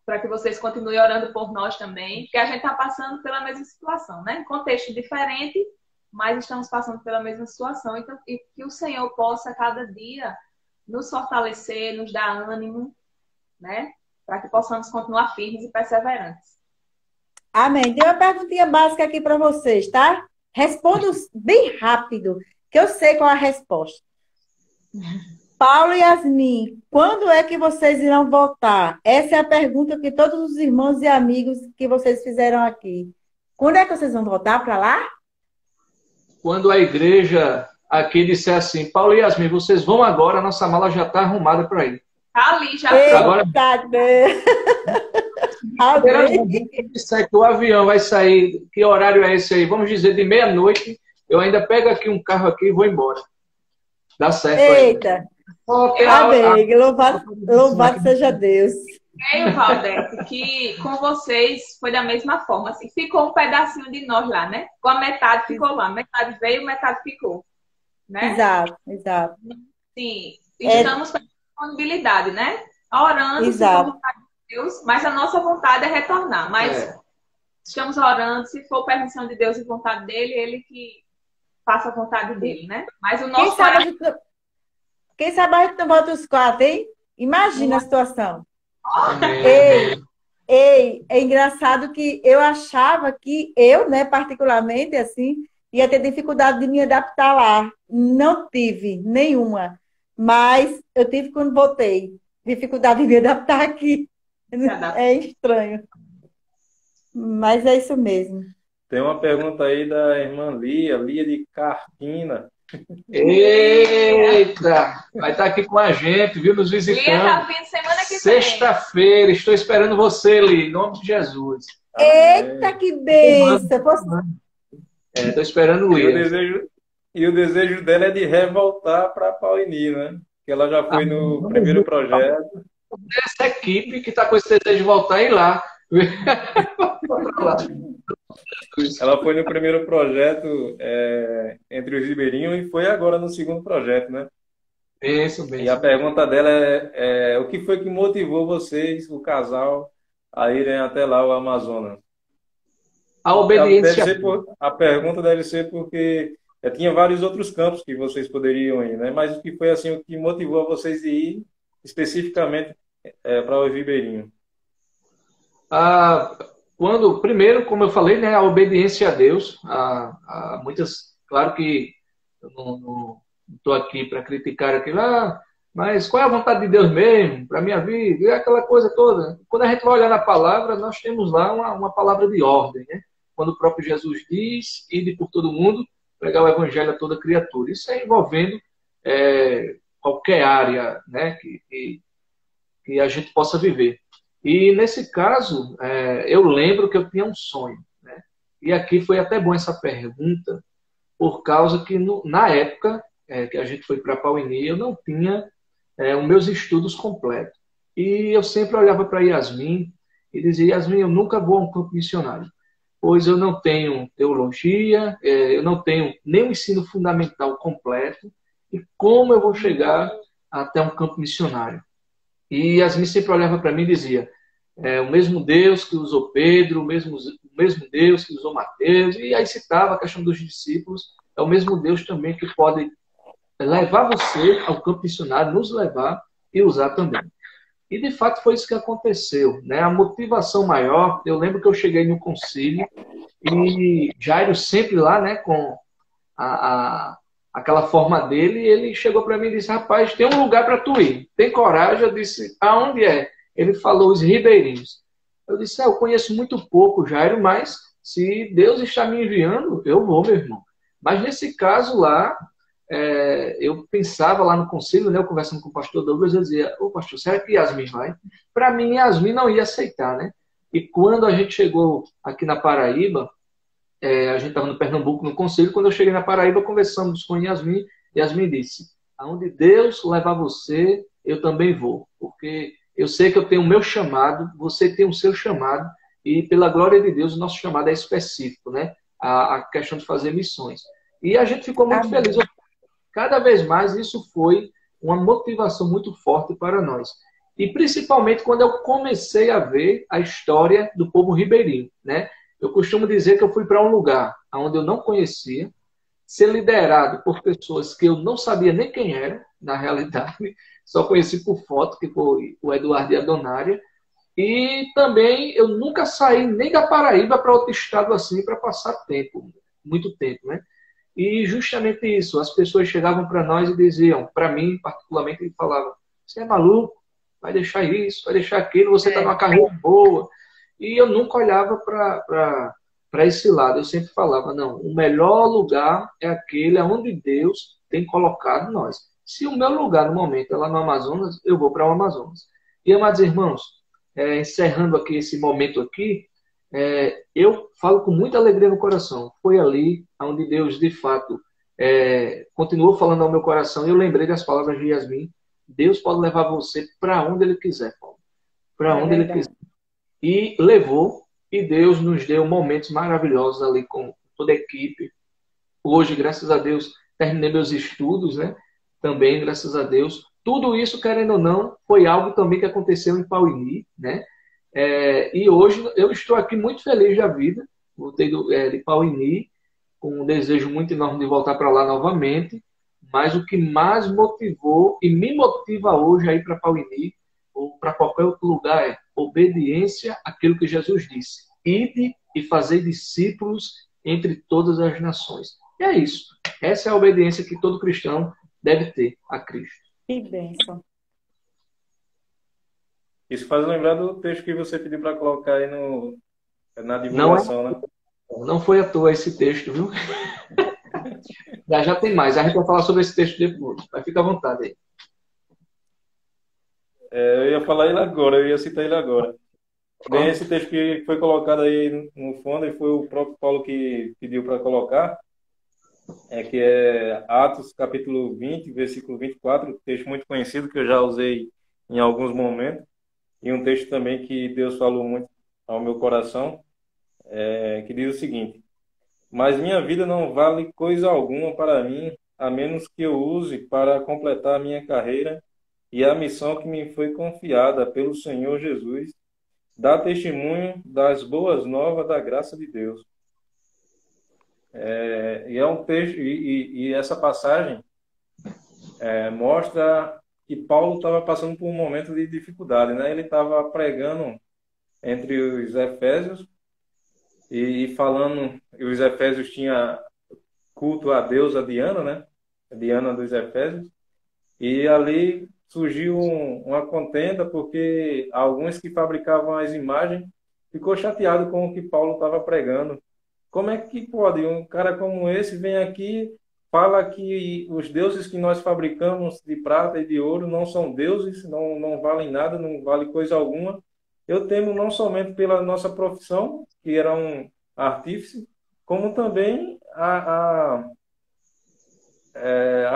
para que vocês continuem orando por nós também, porque a gente está passando pela mesma situação, né? Contexto diferente, mas estamos passando pela mesma situação. Então, e que o Senhor possa, cada dia, nos fortalecer, nos dar ânimo, né? Para que possamos continuar firmes e perseverantes. Amém. Tem uma perguntinha básica aqui para vocês, tá? Respondo bem rápido, que eu sei qual é a resposta. Paulo e Yasmin, quando é que vocês irão voltar? Essa é a pergunta que todos os irmãos e amigos que vocês fizeram aqui. Quando é que vocês vão voltar para lá? Quando a igreja aqui disser assim, Paulo e Yasmin, vocês vão agora, nossa mala já está arrumada para ir. Tá ali, já. Agora, disser que o avião vai sair, que horário é esse aí? Vamos dizer de meia-noite, eu ainda pego aqui um carro aqui e vou embora. Dá certo. Eita! Amém. Louvado seja Deus. Creio, Valdete, que com vocês foi da mesma forma. Assim, ficou um pedacinho de nós lá, né? Com a metade ficou lá. Metade veio, metade ficou. Né? Exato, exato. Sim, estamos com disponibilidade, né? Orando, se for vontade de Deus, mas a nossa vontade é retornar. Mas estamos orando, se for permissão de Deus e vontade dele, ele que faça a vontade dele, né? Mas o nosso Quem sabe a gente não volta os 4, hein? Imagina a situação. Ei, é engraçado que eu achava que eu, né, particularmente, assim, ia ter dificuldade de me adaptar lá. Não tive nenhuma. Mas eu tive quando voltei. Dificuldade de me adaptar aqui. É estranho. Mas é isso mesmo. Tem uma pergunta aí da irmã Lia de Carpina. Eita! Vai estar aqui com a gente, viu? Nos visitando. Lia tá vindo semana que vem. Sexta-feira, estou esperando você, Lia, em nome de Jesus. Eita, que bênção! Estou esperando o Lia. E o desejo dela é de revoltar para Pauini, né? Que ela já foi no primeiro projeto. Essa equipe que está com esse desejo de voltar e ir lá. Ela foi no primeiro projeto entre os ribeirinhos e foi agora no segundo projeto, né? Isso mesmo. E a pergunta dela é o que foi que motivou vocês, o casal, a irem até lá, o Amazonas? A obediência. A pergunta deve ser porque tinha vários outros campos que vocês poderiam ir, né? Mas o que foi assim o que motivou a vocês a ir especificamente para o ribeirinho? Primeiro, como eu falei, né, a obediência a Deus. Claro que eu não estou aqui para criticar aquilo, mas qual é a vontade de Deus mesmo para a minha vida? E aquela coisa toda. Quando a gente vai olhar na palavra, nós temos lá uma palavra de ordem, né? Quando o próprio Jesus diz, ide por todo mundo, pregar o evangelho a toda criatura. Isso é envolvendo qualquer área, né, que a gente possa viver. E nesse caso, eu lembro que eu tinha um sonho, né? E aqui foi até bom essa pergunta, por causa que na época que a gente foi para Pauini, eu não tinha os meus estudos completos. E eu sempre olhava para Yasmin e dizia, Yasmin, eu nunca vou a um campo missionário, pois eu não tenho teologia, eu não tenho nem o ensino fundamental completo, e como eu vou chegar até um campo missionário? E Yasmin sempre olhava para mim e dizia, o mesmo Deus que usou Pedro, o mesmo Deus que usou Mateus, e aí citava a questão dos discípulos, é o mesmo Deus também que pode levar você ao campo missionário, nos levar e usar também. E de fato foi isso que aconteceu, né? A motivação maior, eu lembro que eu cheguei no concílio e Jairo sempre lá, né, com aquela forma dele, ele chegou para mim e disse, rapaz, tem um lugar para tu ir, tem coragem? Eu disse, aonde é? Ele falou, os ribeirinhos. Eu disse, eu conheço muito pouco, Jairo, mas se Deus está me enviando, eu vou, meu irmão. Mas nesse caso lá, eu pensava lá no conselho, né, eu conversando com o pastor Douglas, eu dizia, ô pastor, será que Yasmin vai? Para mim, Yasmin não ia aceitar, né? E quando a gente chegou aqui na Paraíba, a gente estava no Pernambuco, no conselho, quando eu cheguei na Paraíba, conversamos com Yasmin, Yasmin disse, aonde Deus levar você, eu também vou, porque eu sei que eu tenho o meu chamado, você tem o seu chamado, e pela glória de Deus, o nosso chamado é específico, né? A questão de fazer missões. E a gente ficou muito feliz. Cada vez mais isso foi uma motivação muito forte para nós. e principalmente quando eu comecei a ver a história do povo ribeirinho, né? Eu costumo dizer que eu fui para um lugar onde eu não conhecia, ser liderado por pessoas que eu não sabia nem quem eram, na realidade, só conheci por foto, que foi o Eduardo e a Donária, e também eu nunca saí nem da Paraíba para outro estado assim para passar tempo, muito tempo, né? E justamente isso, as pessoas chegavam para nós e diziam, para mim particularmente, ele falava: você é maluco, vai deixar isso, vai deixar aquilo, você está numa carreira boa. E eu nunca olhava para esse lado, eu sempre falava: não, o melhor lugar é aquele onde Deus tem colocado nós. Se o meu lugar no momento é lá no Amazonas, eu vou para o Amazonas. E, amados irmãos, encerrando aqui esse momento aqui, eu falo com muita alegria no coração. Foi ali onde Deus, de fato, continuou falando ao meu coração. E eu lembrei das palavras de Yasmin. Deus pode levar você para onde Ele quiser, Paulo. Para onde Ele quiser. E levou, e Deus nos deu momentos maravilhosos ali com toda a equipe. Hoje, graças a Deus, terminei meus estudos, né? Também, graças a Deus. Tudo isso, querendo ou não, foi algo também que aconteceu em Pauini, né? E hoje eu estou aqui muito feliz da vida. Voltei de Pauini, com um desejo muito enorme de voltar para lá novamente. Mas o que mais motivou e me motiva hoje a ir para Pauini ou para qualquer outro lugar é obediência àquilo que Jesus disse: ide e fazei discípulos entre todas as nações. E é isso. Essa é a obediência que todo cristão deve ter a Cristo. Que bênção. Isso faz lembrar do texto que você pediu para colocar aí na divulgação, né? Não foi à toa esse texto, viu? Já tem mais. A gente vai falar sobre esse texto depois. Mas fica à vontade aí. Eu ia falar ele agora, eu ia citar ele agora. Bem, esse texto que foi colocado aí no fundo, e foi o próprio Paulo que pediu para colocar, que é Atos capítulo 20, versículo 24, texto muito conhecido que eu já usei em alguns momentos, e um texto também que Deus falou muito ao meu coração, que diz o seguinte: mas minha vida não vale coisa alguma para mim, a menos que eu use para completar a minha carreira e a missão que me foi confiada pelo Senhor Jesus, dar testemunho das boas novas da graça de Deus. E é um texto, e essa passagem mostra que Paulo estava passando por um momento de dificuldade, né? Ele estava pregando entre os efésios e falando, e os efésios tinham culto a deusa Diana, né? Diana dos efésios. E ali surgiu uma contenda porque alguns que fabricavam as imagens ficou chateado com o que Paulo estava pregando. Como é que pode um cara como esse vem aqui, fala que os deuses que nós fabricamos de prata e de ouro não são deuses, não valem nada, não vale coisa alguma. Eu temo não somente pela nossa profissão, que era um artífice, como também a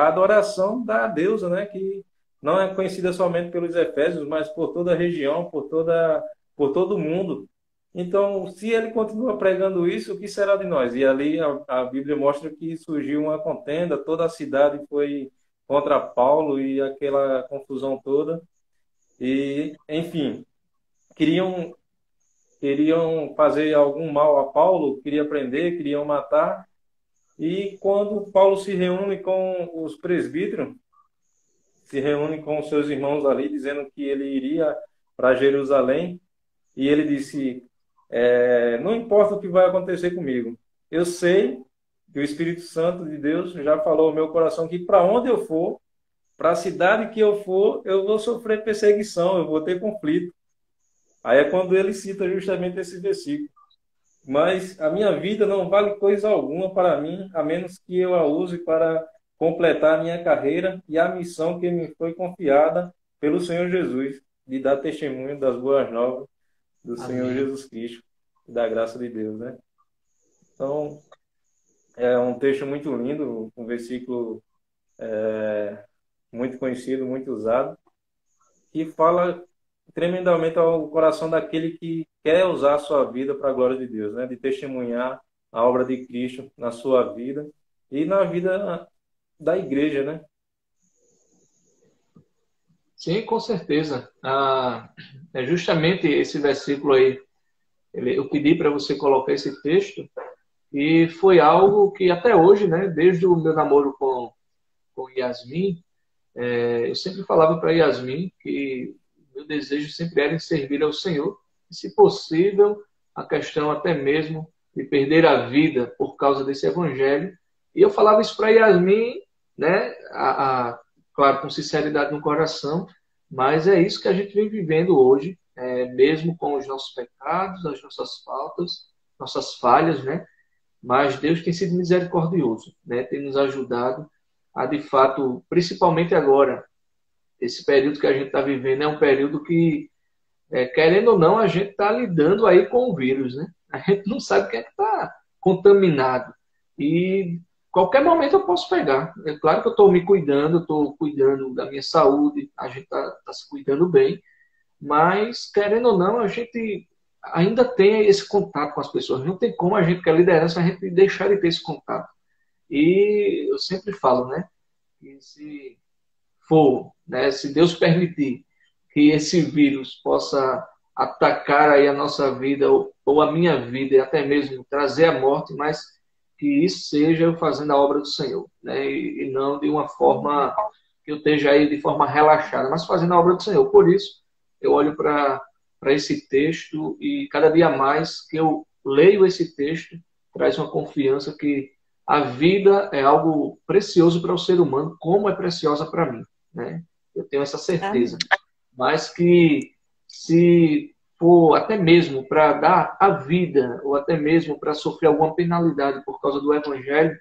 adoração da deusa, né? Que não é conhecida somente pelos efésios, mas por toda a região, por todo o mundo. Então, se ele continua pregando isso, o que será de nós? E ali a Bíblia mostra que surgiu uma contenda, toda a cidade foi contra Paulo e aquela confusão toda. E, enfim, queriam fazer algum mal a Paulo, queriam prender, queriam matar. E quando Paulo se reúne com os presbíteros, se reúne com os seus irmãos ali, dizendo que ele iria para Jerusalém, e ele disse: não importa o que vai acontecer comigo, eu sei que o Espírito Santo de Deus já falou ao meu coração que para onde eu for, para a cidade que eu for, eu vou sofrer perseguição, eu vou ter conflito. Aí é quando ele cita justamente esse versículo: mas a minha vida não vale coisa alguma para mim, a menos que eu a use para completar a minha carreira e a missão que me foi confiada pelo Senhor Jesus, de dar testemunho das boas novas do Amém. Senhor Jesus Cristo e da graça de Deus, né? Então, é um texto muito lindo, um versículo muito conhecido, muito usado, que fala tremendamente ao coração daquele que quer usar a sua vida para a glória de Deus, né? De testemunhar a obra de Cristo na sua vida e na vida da igreja, né? Sim, com certeza. É justamente esse versículo aí. Eu pedi para você colocar esse texto e foi algo que até hoje, né, desde o meu namoro com Yasmin, eu sempre falava para Yasmin que meu desejo sempre era em servir ao Senhor, e, se possível, a questão até mesmo de perder a vida por causa desse evangelho. E eu falava isso para Yasmin, né, claro, com sinceridade no coração, mas é isso que a gente vem vivendo hoje, mesmo com os nossos pecados, as nossas faltas, nossas falhas, né? Mas Deus tem sido misericordioso, né? Tem nos ajudado a, de fato, principalmente agora, esse período que a gente está vivendo é um período que, querendo ou não, a gente está lidando aí com o vírus, né? A gente não sabe quem é que está contaminado. E qualquer momento eu posso pegar. É claro que eu estou me cuidando, estou cuidando da minha saúde, a gente está se cuidando bem, mas, querendo ou não, a gente ainda tem esse contato com as pessoas. Não tem como a gente, que é liderança, a gente deixar de ter esse contato. E eu sempre falo, né? Que se for, né, se Deus permitir que esse vírus possa atacar aí a nossa vida ou a minha vida e até mesmo trazer a morte, mas que isso seja eu fazendo a obra do Senhor, né? E não de uma forma que eu esteja aí de forma relaxada, mas fazendo a obra do Senhor. Por isso, eu olho para esse texto e cada dia mais que eu leio esse texto, traz uma confiança que a vida é algo precioso para o ser humano, como é preciosa para mim, né? Eu tenho essa certeza. Mas que se for até mesmo para dar a vida, ou até mesmo para sofrer alguma penalidade por causa do Evangelho,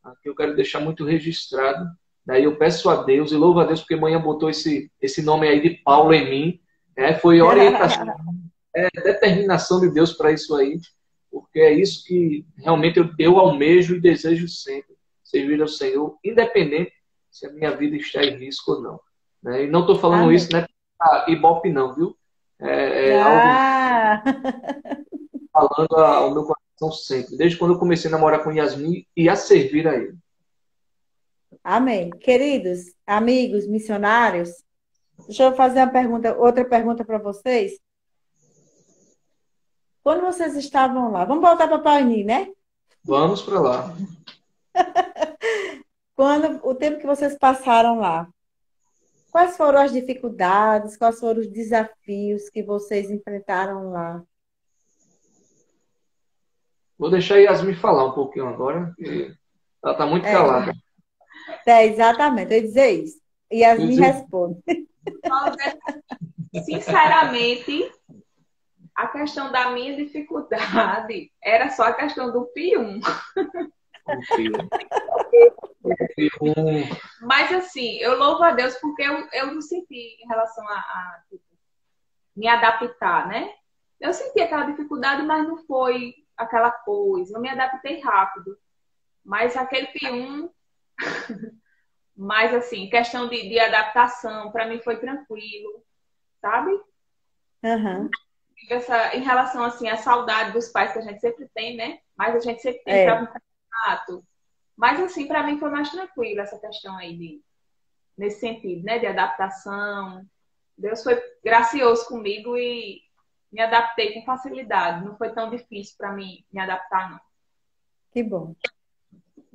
aqui eu quero deixar muito registrado. Daí eu peço a Deus e louvo a Deus porque manhã botou esse nome aí de Paulo em mim. Foi orientação, determinação de Deus para isso aí, porque é isso que realmente eu almejo e desejo sempre, servir ao Senhor, independente se a minha vida está em risco ou não. Né? E não estou falando isso, né, para Ibope não, viu? Algo falando ao meu coração sempre, desde quando eu comecei a namorar com Yasmin e a servir a ele. Amém. Queridos, amigos, missionários, deixa eu fazer outra pergunta para vocês. Quando vocês estavam lá, vamos voltar para Paini, né? Vamos para lá. O tempo que vocês passaram lá, quais foram as dificuldades, quais foram os desafios que vocês enfrentaram lá? Vou deixar a Yasmin falar um pouquinho agora, porque ela está muito calada. Exatamente, eu ia dizer isso. Yasmin responde. Sinceramente, a questão da minha dificuldade era só a questão do P1. Mas assim, eu louvo a Deus porque eu não senti em relação a me adaptar, né? Eu senti aquela dificuldade, mas não foi aquela coisa. Eu me adaptei rápido. Mas aquele P1... Mas assim, questão de adaptação, para mim foi tranquilo, sabe? Uhum. Em relação assim, à saudade dos pais que a gente sempre tem, né? Mas a gente sempre tem para um contato. Mas assim, para mim foi mais tranquilo essa questão aí nesse sentido, né? De adaptação. Deus foi gracioso comigo e me adaptei com facilidade. Não foi tão difícil para mim me adaptar, não. Que bom.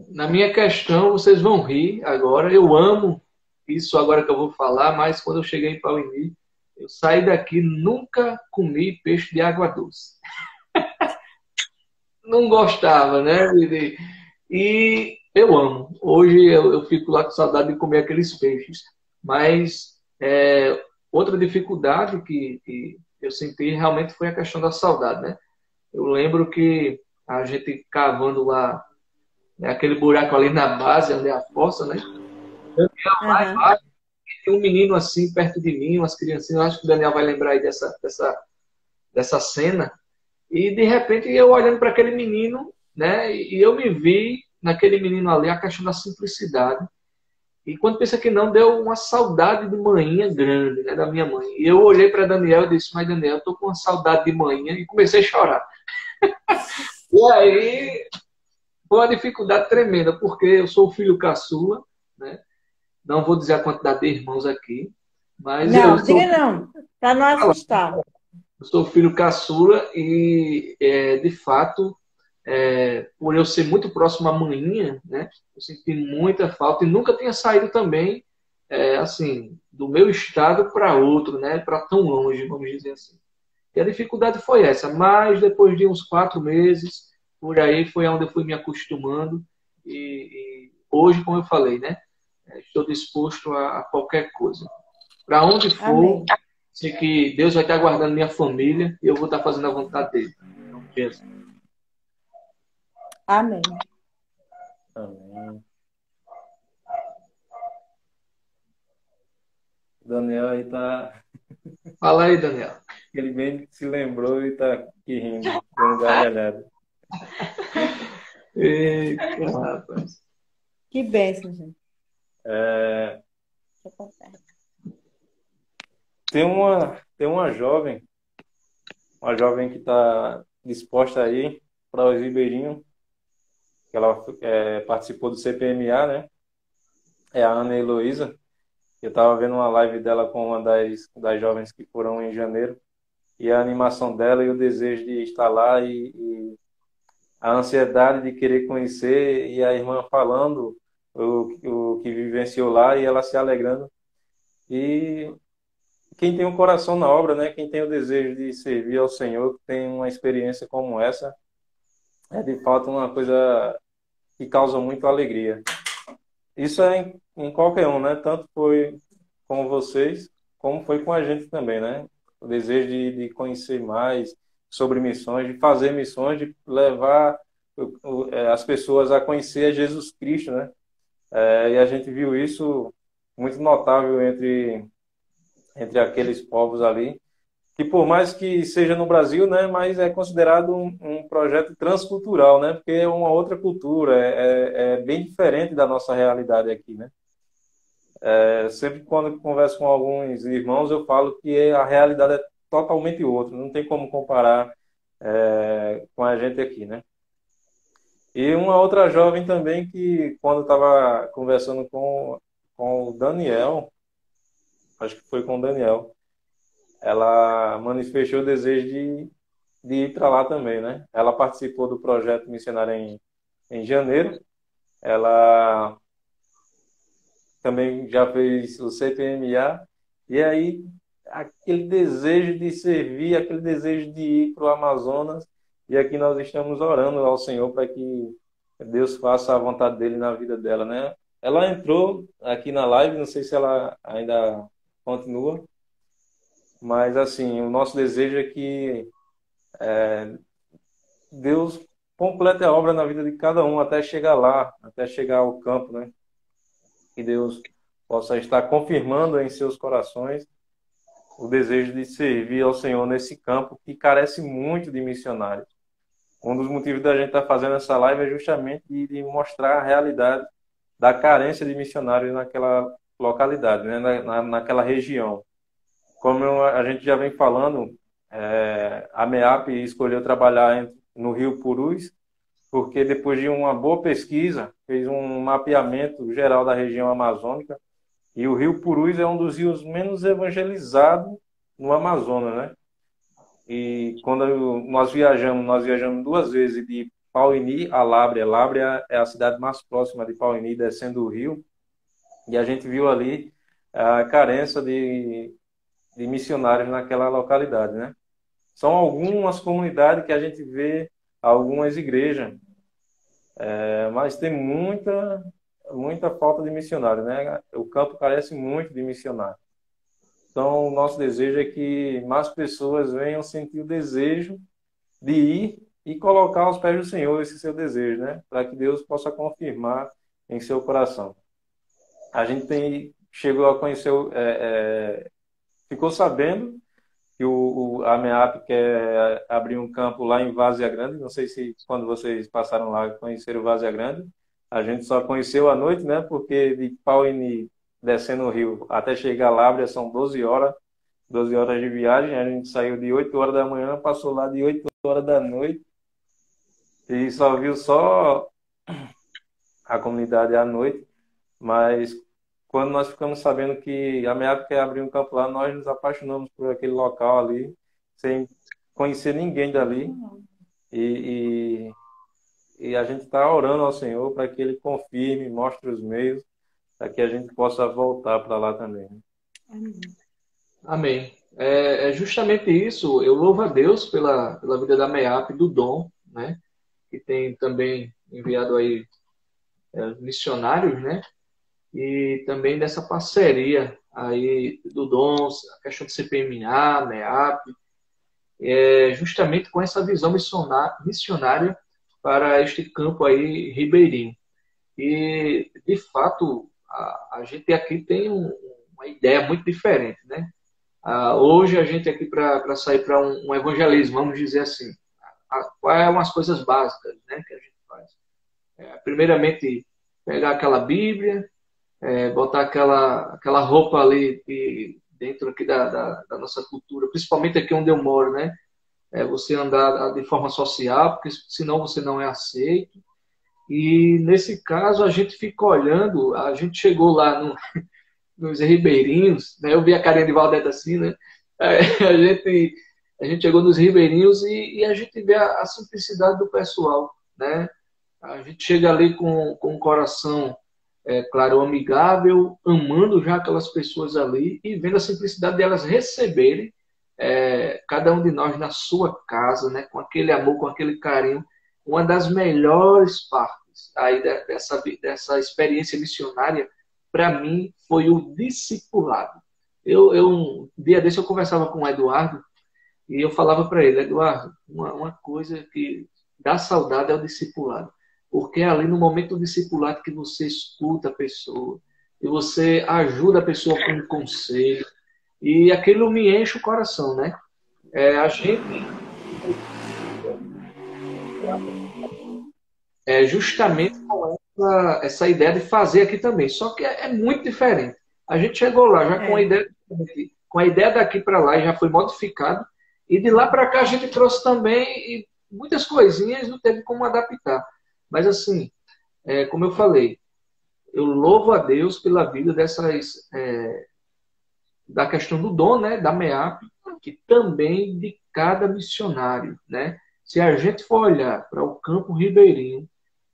Na minha questão, vocês vão rir agora. Eu amo isso agora que eu vou falar, mas quando eu cheguei em Pauini, eu saí daqui, nunca comi peixe de água doce. Não gostava, né? E eu amo. Hoje eu fico lá com saudade de comer aqueles peixes. Mas outra dificuldade que eu senti realmente foi a questão da saudade, né? Eu lembro que a gente cavando lá, aquele buraco ali na base, onde é a fossa, né? Daniel vai, tem um menino assim perto de mim, umas criancinhas, eu acho que o Daniel vai lembrar aí dessa cena. E de repente eu olhando para aquele menino, né? E eu me vi naquele menino ali, a questão da simplicidade. E quando pensa que não, deu uma saudade de manhã grande, né, da minha mãe. E eu olhei para Daniel e disse, mas Daniel, eu tô com uma saudade de manhã, e comecei a chorar. E aí foi uma dificuldade tremenda, porque eu sou o filho caçula, né? Não vou dizer a quantidade de irmãos aqui, Mas Não, diga não, para não assustar. eu sou filho caçula e, de fato, por eu ser muito próximo à maninha, né, eu senti muita falta e nunca tinha saído também, assim, do meu estado para outro, né, para tão longe, vamos dizer assim. E a dificuldade foi essa, mas depois de uns 4 meses, por aí foi onde eu fui me acostumando e hoje, como eu falei, né, estou disposto a qualquer coisa. Para onde for, Amém. sei que Deus vai estar guardando minha família e eu vou estar fazendo a vontade dele. Em nome de Jesus. Amém. Amém. Daniel aí tá. Fala aí, Daniel. Ele bem se lembrou e tá aqui rindo, dando gargalhada. Eita, rapaz. Que bênção, gente. É, tem uma jovem que está disposta aí para os ribeirinhos, que ela participou do CPMA, né? É a Ana Heloísa. Eu estava vendo uma live dela com uma das jovens que foram em janeiro, e a animação dela e o desejo de estar lá e a ansiedade de querer conhecer, e a irmã falando o que vivenciou lá e ela se alegrando. E quem tem um coração na obra, né? Quem tem o desejo de servir ao Senhor, que tem uma experiência como essa, é de fato uma coisa que causa muito alegria. Isso é em qualquer um, né? Tanto foi com vocês, como foi com a gente também, né? O desejo de conhecer mais sobre missões, de fazer missões, de levar as pessoas a conhecer Jesus Cristo, né? E a gente viu isso muito notável entre aqueles povos ali, que por mais que seja no Brasil, né, mas é considerado um projeto transcultural, né, porque é uma outra cultura, é bem diferente da nossa realidade aqui, né. Sempre quando eu converso com alguns irmãos, eu falo que a realidade é totalmente outra, não tem como comparar com a gente aqui, né. E uma outra jovem também que, quando estava conversando com o Daniel, acho que foi com o Daniel, ela manifestou o desejo de ir para lá também, né? Ela participou do projeto missionário em janeiro. Ela também já fez o CPMA. E aí, aquele desejo de servir, aquele desejo de ir para o Amazonas. E aqui nós estamos orando ao Senhor para que Deus faça a vontade dele na vida dela, né? Ela entrou aqui na live, não sei se ela ainda continua, mas assim, o nosso desejo é que Deus complete a obra na vida de cada um até chegar lá, até chegar ao campo, né? Que Deus possa estar confirmando em seus corações o desejo de servir ao Senhor nesse campo que carece muito de missionários. Um dos motivos da gente estar fazendo essa live é justamente de mostrar a realidade da carência de missionários naquela localidade, né? Naquela região. Como a gente já vem falando, a MEAP escolheu trabalhar no Rio Purus, porque depois de uma boa pesquisa, fez um mapeamento geral da região amazônica, e o Rio Purus é um dos rios menos evangelizados no Amazonas, né? E quando nós viajamos 2 vezes de Pauini a Lábrea. Lábrea é a cidade mais próxima de Pauini, descendo o rio, e a gente viu ali a carência de missionários naquela localidade, né? São algumas comunidades que a gente vê, algumas igrejas, mas tem muita falta de missionários, né? O campo carece muito de missionários. Então, o nosso desejo é que mais pessoas venham sentir o desejo de ir e colocar aos pés do Senhor esse seu desejo, né? Para que Deus possa confirmar em seu coração. A gente chegou a conhecer, ficou sabendo que a MEAP quer abrir um campo lá em Várzea Grande. Não sei se quando vocês passaram lá conheceram Várzea Grande. A gente só conheceu à noite, né? Porque de Pauini, descendo o rio, até chegar a Lábrea são 12 horas. 12 horas de viagem. A gente saiu de 8 horas da manhã, passou lá de 8 horas da noite. E viu só a comunidade à noite. Mas quando nós ficamos sabendo que a MEAP quer abrir um campo lá, nós nos apaixonamos por aquele local ali, sem conhecer ninguém dali. E, e a gente está orando ao Senhor para que Ele confirme, mostre os meios, para que a gente possa voltar para lá também. Amém. É justamente isso. Eu louvo a Deus pela vida da MEAP, do Dom, né? Que tem também enviado aí missionários, né? E também dessa parceria aí do Dom, a questão do CPMA, MEAP, justamente com essa visão missionária para este campo aí ribeirinho. E, de fato, a gente aqui tem uma ideia muito diferente, né? Hoje a gente aqui para sair para um evangelismo, vamos dizer assim, quais são as coisas básicas, né, que a gente faz? Primeiramente, pegar aquela Bíblia, botar aquela roupa ali dentro aqui da nossa cultura, principalmente aqui onde eu moro, né? Você andar de forma social, porque senão você não é aceito. E nesse caso a gente fica olhando, a gente chegou lá nos ribeirinhos, né? Eu vi a carinha de Valdete assim, né? A gente chegou nos ribeirinhos e a gente vê a simplicidade do pessoal, né? A gente chega ali com o coração, claro, amigável, amando já aquelas pessoas ali e vendo a simplicidade delas receberem cada um de nós na sua casa, né? Com aquele amor, com aquele carinho. Uma das melhores partes aí dessa experiência missionária, para mim, foi o discipulado. Um dia desse eu conversava com o Eduardo e eu falava para ele: Eduardo, uma coisa que dá saudade é o discipulado. Porque é ali no momento do discipulado que você escuta a pessoa, e você ajuda a pessoa com um conselho, e aquilo me enche o coração, né? A gente justamente com essa ideia de fazer aqui também. Só que é muito diferente. A gente chegou lá já com a ideia daqui para lá e já foi modificado. E de lá para cá a gente trouxe também e muitas coisinhas, não teve como adaptar. Mas assim, como eu falei, eu louvo a Deus pela vida da questão do dom, né, da MEAP, que também de cada missionário, né? Se a gente for olhar para o campo ribeirinho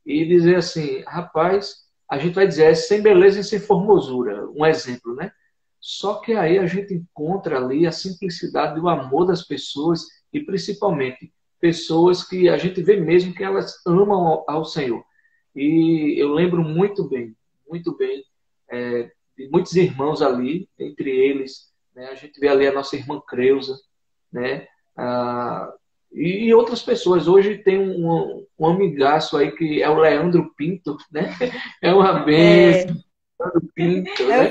e dizer assim, rapaz, a gente vai dizer sem beleza e sem formosura, um exemplo, né? Só que aí a gente encontra ali a simplicidade do amor das pessoas e principalmente pessoas que a gente vê mesmo que elas amam ao Senhor. E eu lembro muito bem, de muitos irmãos ali, entre eles, né? A gente vê ali a nossa irmã Creuza, né? E outras pessoas. Hoje tem um amigaço aí que é o Leandro Pinto, né? É uma benção. Pinto, né?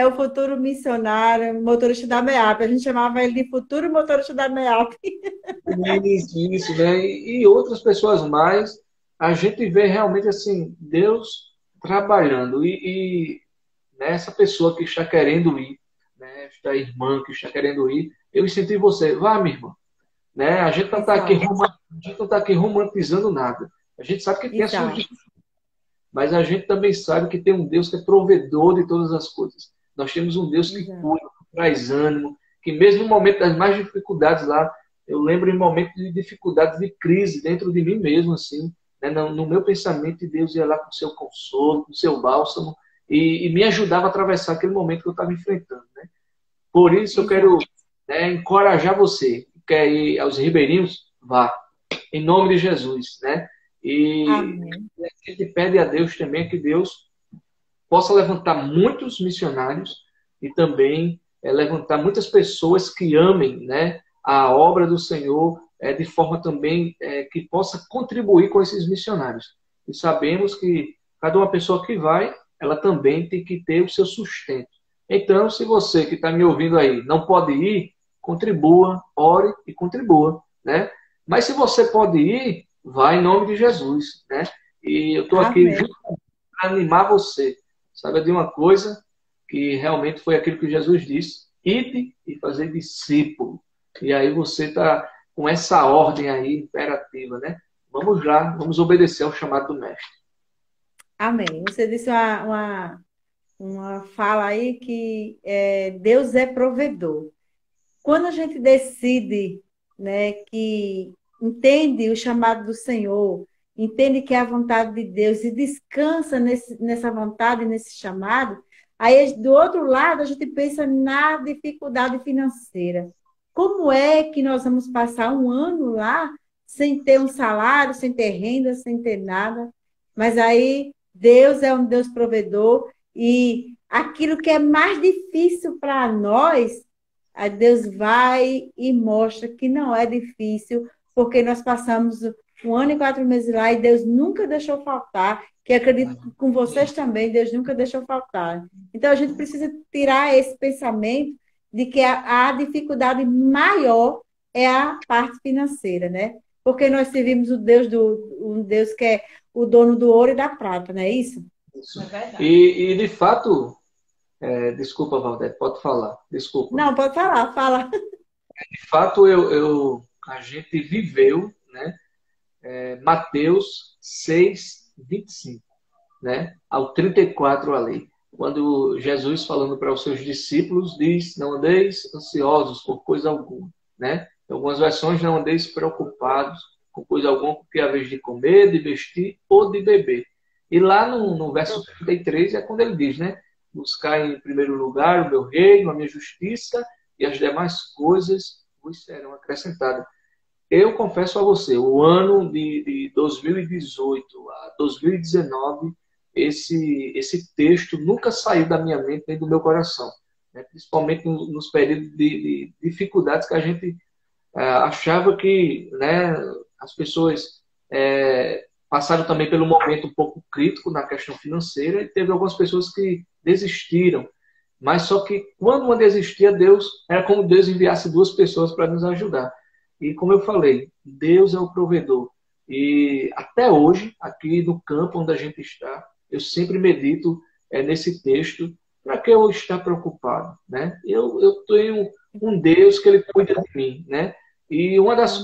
O futuro missionário, motorista da MEAP. A gente chamava ele de futuro motorista da MEAP. Isso, né? E outras pessoas mais. A gente vê realmente assim, Deus trabalhando. E essa pessoa que está querendo ir, né? Esta irmã que está querendo ir, eu incentivo você, vá, minha irmã. Né? A gente não está aqui romantizando nada. A gente sabe que tem a sua dificuldade, mas a gente também sabe que tem um Deus que é provedor de todas as coisas. Nós temos um Deus que cura, que traz ânimo, que mesmo no momento das mais dificuldades lá, eu lembro em momentos de dificuldades, de crise dentro de mim mesmo, assim, né? No meu pensamento, Deus ia lá com o seu consolo, com o seu bálsamo, e me ajudava a atravessar aquele momento que eu estava enfrentando. Né? Por isso eu quero encorajar você, quer ir aos ribeirinhos, vá. Em nome de Jesus, né? E a gente pede a Deus também que Deus possa levantar muitos missionários e também levantar muitas pessoas que amem, né, a obra do Senhor de forma também que possa contribuir com esses missionários. E sabemos que cada uma pessoa que vai, ela também tem que ter o seu sustento. Então, se você que está me ouvindo aí não pode ir, contribua, ore e contribua, né? Mas se você pode ir, vá em nome de Jesus, né? E eu estou aqui para animar você. Sabe de uma coisa que realmente foi aquilo que Jesus disse: ide e fazer discípulo. E aí você está com essa ordem aí imperativa, né? Vamos lá, vamos obedecer ao chamado do Mestre. Amém. Você disse uma fala aí que Deus é provedor. Quando a gente decide, né, que entende o chamado do Senhor, entende que é a vontade de Deus e descansa nessa vontade, nesse chamado, aí do outro lado a gente pensa na dificuldade financeira. Como é que nós vamos passar um ano lá sem ter um salário, sem ter renda, sem ter nada? Mas aí Deus é um Deus provedor e aquilo que é mais difícil para nós, aí Deus vai e mostra que não é difícil, porque nós passamos 1 ano e 4 meses lá e Deus nunca deixou faltar, que acredito que com vocês também, Deus nunca deixou faltar. Então a gente precisa tirar esse pensamento de que a dificuldade maior é a parte financeira, né? Porque nós servimos um Deus que é o dono do ouro e da prata, não é isso? Isso. É verdade. E de fato, desculpa, Valdete, pode falar. Desculpa. Não, pode falar, fala. De fato, a gente viveu, né, Mateus 6:25, né, ao 34 ali. Quando Jesus, falando para os seus discípulos, diz: não andeis ansiosos por coisa alguma, né? Em algumas versões, não andeis preocupados com coisa alguma, porque é a vez de comer, de vestir ou de beber. E lá no verso 33 é quando ele diz, né? Buscar em primeiro lugar o meu reino, a minha justiça, e as demais coisas vos serão acrescentadas. Eu confesso a você, o ano de 2018 a 2019, esse texto nunca saiu da minha mente nem do meu coração, né? Principalmente nos períodos de dificuldades que a gente achava que, né, as pessoas passaram também pelo momento um pouco crítico na questão financeira e teve algumas pessoas que desistiram. Mas só que quando uma desistia, era como Deus enviasse duas pessoas para nos ajudar. E como eu falei, Deus é o provedor. E até hoje, aqui no campo onde a gente está, eu sempre medito nesse texto. Para que eu estar preocupado, né? Eu tenho um Deus que ele cuida de mim, né? E uma das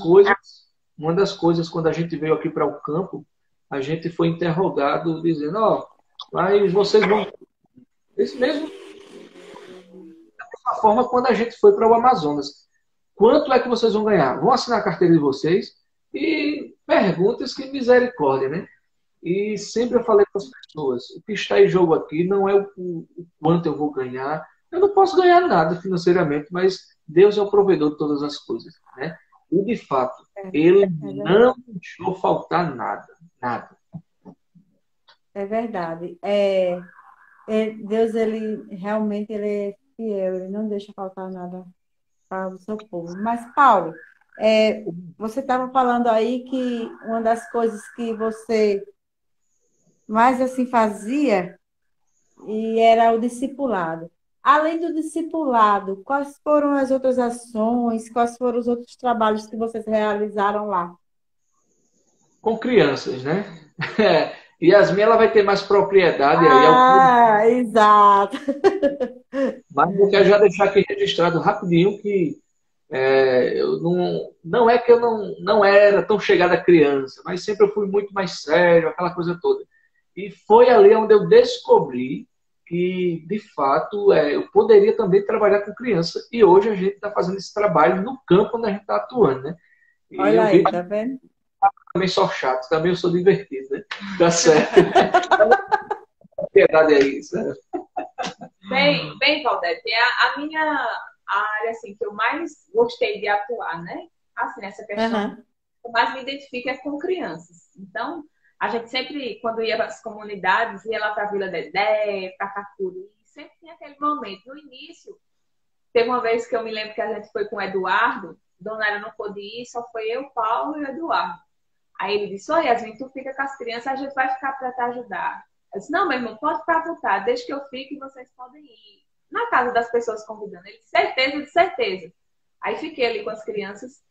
coisas quando a gente veio aqui para o campo, a gente foi interrogado dizendo: mas vocês vão esse mesmo da mesma forma quando a gente foi para o Amazonas. Quanto é que vocês vão ganhar? Vão assinar a carteira de vocês? E perguntas que misericórdia, né? E sempre eu falei para as pessoas, o que está em jogo aqui não é o quanto eu vou ganhar. Eu não posso ganhar nada financeiramente, mas Deus é o provedor de todas as coisas, né? E, de fato, Ele não deixou faltar nada. Nada. É verdade. Deus, ele realmente ele é fiel, ele não deixa faltar nada para o seu povo. Mas, Paulo, você estava falando aí que uma das coisas que você mais assim fazia e era o discipulado. Além do discipulado, quais foram as outras ações, quais foram os outros trabalhos que vocês realizaram lá? Com crianças, né? Yasmin, ela vai ter mais propriedade aí. Exato. Mas eu quero já deixar aqui registrado rapidinho que eu não é que eu não era tão chegada a criança, mas sempre eu fui muito mais sério, aquela coisa toda. E foi ali onde eu descobri que, de fato, eu poderia também trabalhar com criança. E hoje a gente está fazendo esse trabalho no campo onde a gente está atuando, né? E olha aí, tá vendo? Também sou chato, também eu sou divertido, né? Tá certo. A verdade é isso. Né? Bem, Valdete, a minha área assim, que eu mais gostei de atuar, né? Assim, nessa questão, que eu mais me identifico é com crianças. Então, a gente sempre, quando ia para as comunidades, ia lá para a Vila Dedé, para Cacuri, sempre tinha aquele momento. No início, teve uma vez que eu me lembro que a gente foi com o Eduardo, Dona Era não pôde ir, só foi eu, Paulo e o Eduardo. Aí ele disse: oi, Yasmin, tu fica com as crianças, a gente vai ficar para te ajudar. Eu disse: não, meu irmão, pode ficar à vontade, desde que eu fique, vocês podem ir. Na casa das pessoas convidando. Ele disse: certeza, de certeza. Aí fiquei ali com as crianças,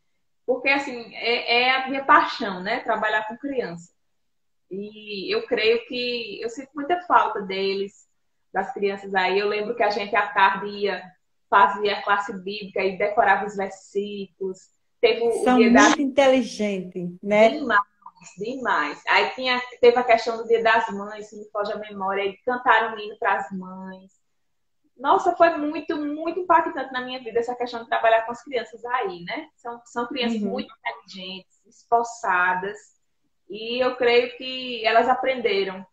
porque assim, é a minha paixão, né? Trabalhar com criança. E eu creio que eu sinto muita falta deles, das crianças aí. Eu lembro que a gente à tarde fazia a classe bíblica e decorava os versículos. Teve São muito inteligentes, né? Demais. Aí teve a questão do Dia das Mães, se me foge a memória, e cantaram um hino para as mães. Nossa, foi muito, muito impactante na minha vida essa questão de trabalhar com as crianças aí, né? São crianças muito inteligentes, esforçadas, e eu creio que elas aprenderam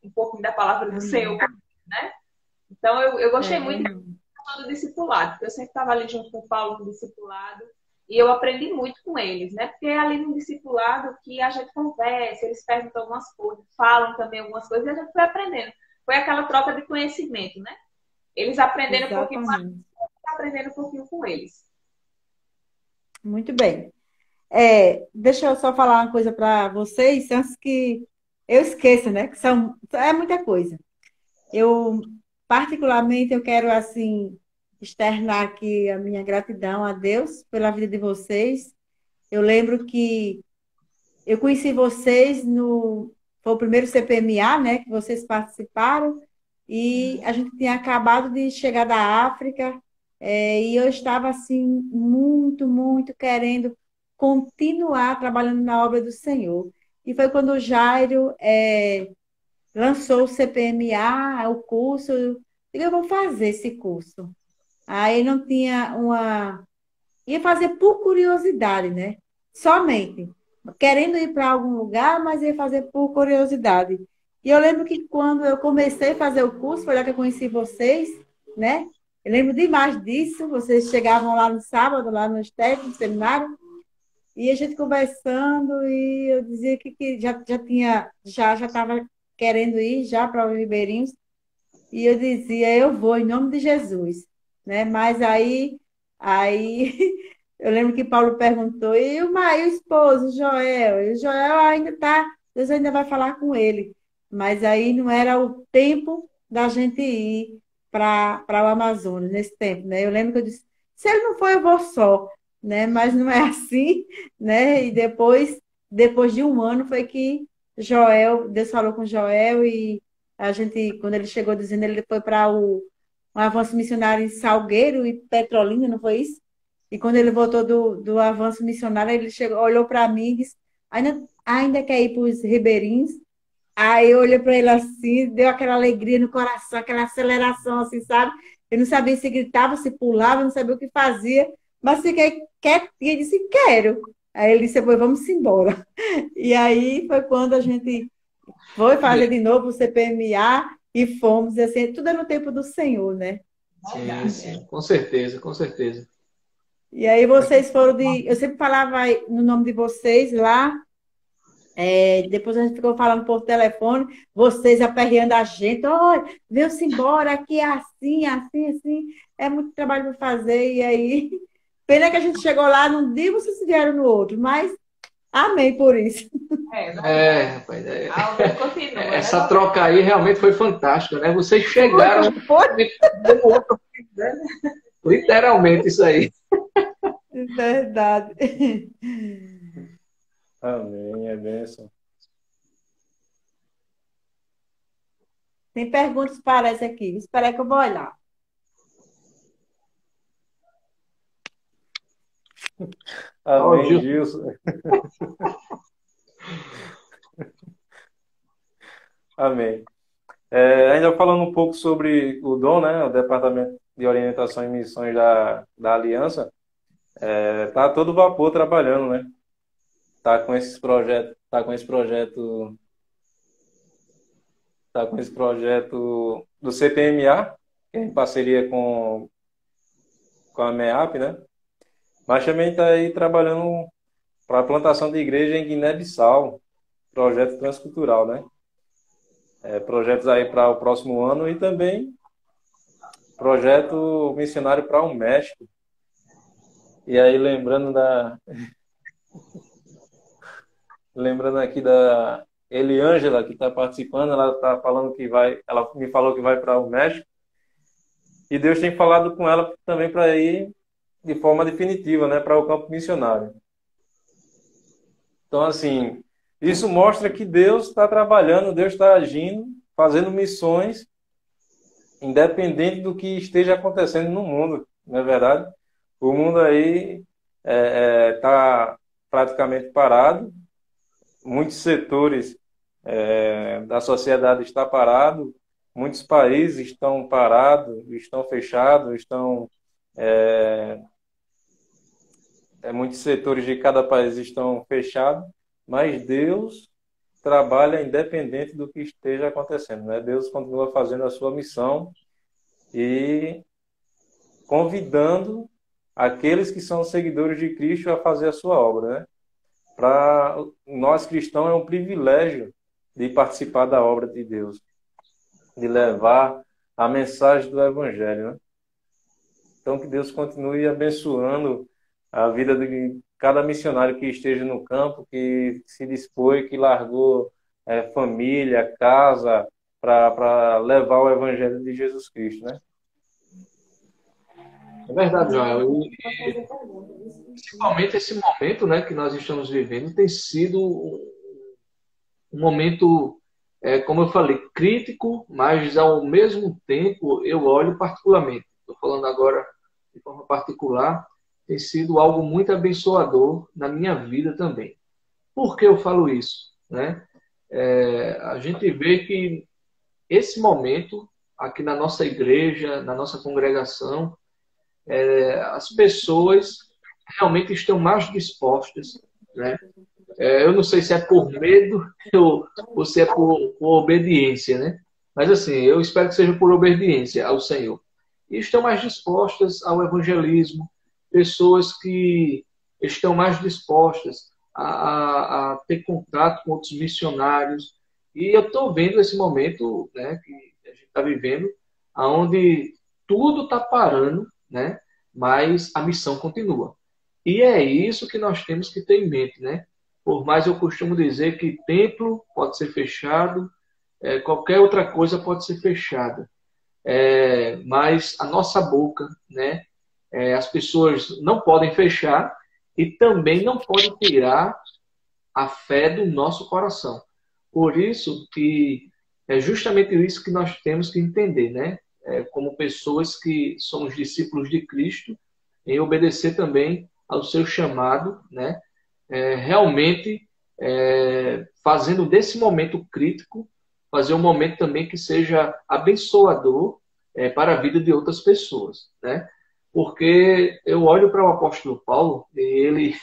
um pouquinho da palavra do Senhor, né? Então, eu gostei muito do discipulado, porque eu sempre estava ali junto com o Paulo no discipulado, e eu aprendi muito com eles, né? Porque é ali no discipulado que a gente conversa, eles perguntam algumas coisas, falam também algumas coisas, e a gente foi aprendendo. Foi aquela troca de conhecimento, né? Eles aprenderam um pouquinho com a gente, aprendendo um pouquinho com eles. Muito bem. Deixa eu só falar uma coisa para vocês, antes que eu esqueça, né? Que é muita coisa. Particularmente, eu quero, assim, externar aqui a minha gratidão a Deus pela vida de vocês. Eu lembro que eu conheci vocês foi o primeiro CPMA, né? Que vocês participaram. E a gente tinha acabado de chegar da África, e eu estava, assim, muito, muito querendo continuar trabalhando na obra do Senhor. E foi quando o Jairo lançou o CPMA, o curso. Eu digo, eu vou fazer esse curso. Aí não tinha Ia fazer por curiosidade, né? Somente. Querendo ir para algum lugar, mas ia fazer por curiosidade. E eu lembro que quando eu comecei a fazer o curso, foi lá que eu conheci vocês, né? Eu lembro demais disso. Vocês chegavam lá no sábado, lá no STEP, no seminário, e a gente conversando, e eu dizia que já estava querendo ir já para os Ribeirinhos, e eu dizia, eu vou, em nome de Jesus, né? Mas aí eu lembro que Paulo perguntou, e o esposo, Joel? E o Joel ainda está, Deus ainda vai falar com ele. Mas aí não era o tempo da gente ir para o Amazonas, nesse tempo, né? Eu lembro que eu disse, se ele não for, eu vou só, né? Mas não é assim, né? E depois de um ano, foi que Deus falou com Joel, e a gente, quando ele chegou dizendo, ele foi para um avanço missionário em Salgueiro e Petrolina, não foi isso? E quando ele voltou do avanço missionário, ele olhou para mim e disse, ainda quer ir para os Ribeirinhos? Aí eu olhei para ele assim, deu aquela alegria no coração, aquela aceleração, assim, sabe? Eu não sabia se gritava, se pulava, não sabia o que fazia, mas fiquei quietinha e disse, quero. Aí ele disse, pois vamos embora. E aí foi quando a gente foi fazer de novo o CPMA e fomos, assim, tudo é no tempo do Senhor, né? Sim, sim, com certeza, com certeza. E aí vocês foram eu sempre falava no nome de vocês lá, depois a gente ficou falando por telefone, vocês aperreando a gente, olha, veio-se embora, aqui é assim, assim, assim, é muito trabalho para fazer, e aí, pena que a gente chegou lá num dia, vocês vieram no outro, mas amém por isso. Rapaz, essa troca aí realmente foi fantástica, né? Vocês chegaram no outro, né? Literalmente isso aí. Verdade. Amém, é bênção. Tem perguntas para essa aqui. Espera aí que eu vou olhar. Amém, Gilson. Amém. Ainda falando um pouco sobre o DOM, né? O Departamento de Orientação e Missões da Aliança, tá todo vapor trabalhando, né? Tá com esse projeto do CPMA, que é em parceria com a MEAP, né? Mas também está aí trabalhando para a plantação de igreja em Guiné-Bissau, projeto transcultural, né? Projetos aí para o próximo ano, e também projeto missionário para o México. E aí lembrando aqui da Eliângela, que está participando, ela está falando ela me falou que vai para o México, e Deus tem falado com ela também para ir de forma definitiva, né, para o campo missionário. Então, assim, isso mostra que Deus está trabalhando, Deus está agindo, fazendo missões, independente do que esteja acontecendo no mundo, não é verdade? O mundo aí está praticamente parado, muitos setores da sociedade estão parados, muitos países estão parados, estão fechados, muitos setores de cada país estão fechados, mas Deus trabalha independente do que esteja acontecendo, né? Deus continua fazendo a sua missão e convidando aqueles que são seguidores de Cristo a fazer a sua obra, né? Para nós cristãos é um privilégio de participar da obra de Deus, de levar a mensagem do Evangelho, né? Então que Deus continue abençoando a vida de cada missionário que esteja no campo, que se dispôs, que largou família, casa, para levar o Evangelho de Jesus Cristo, né? É verdade, Joel. E principalmente esse momento, né, que nós estamos vivendo tem sido um momento, como eu falei, crítico, mas ao mesmo tempo eu olho particularmente. Estou falando agora de forma particular, tem sido algo muito abençoador na minha vida também. Por que eu falo isso? Né? A gente vê que esse momento, aqui na nossa igreja, na nossa congregação, as pessoas realmente estão mais dispostas, né? Eu não sei se é por medo ou se é por obediência, né? Mas assim, eu espero que seja por obediência ao Senhor. E estão mais dispostas ao evangelismo, pessoas que estão mais dispostas a ter contato com outros missionários. E eu estou vendo esse momento, né, que a gente está vivendo, onde tudo está parando, né, mas a missão continua. E é isso que nós temos que ter em mente, né? Por mais eu costumo dizer que templo pode ser fechado, qualquer outra coisa pode ser fechada. Mas a nossa boca, né? As pessoas não podem fechar e também não podem tirar a fé do nosso coração. Por isso que é justamente isso que nós temos que entender, né? Como pessoas que somos discípulos de Cristo, em obedecer também ao seu chamado, né? Realmente fazendo desse momento crítico, fazer um momento também que seja abençoador para a vida de outras pessoas, né? Porque eu olho para o apóstolo Paulo e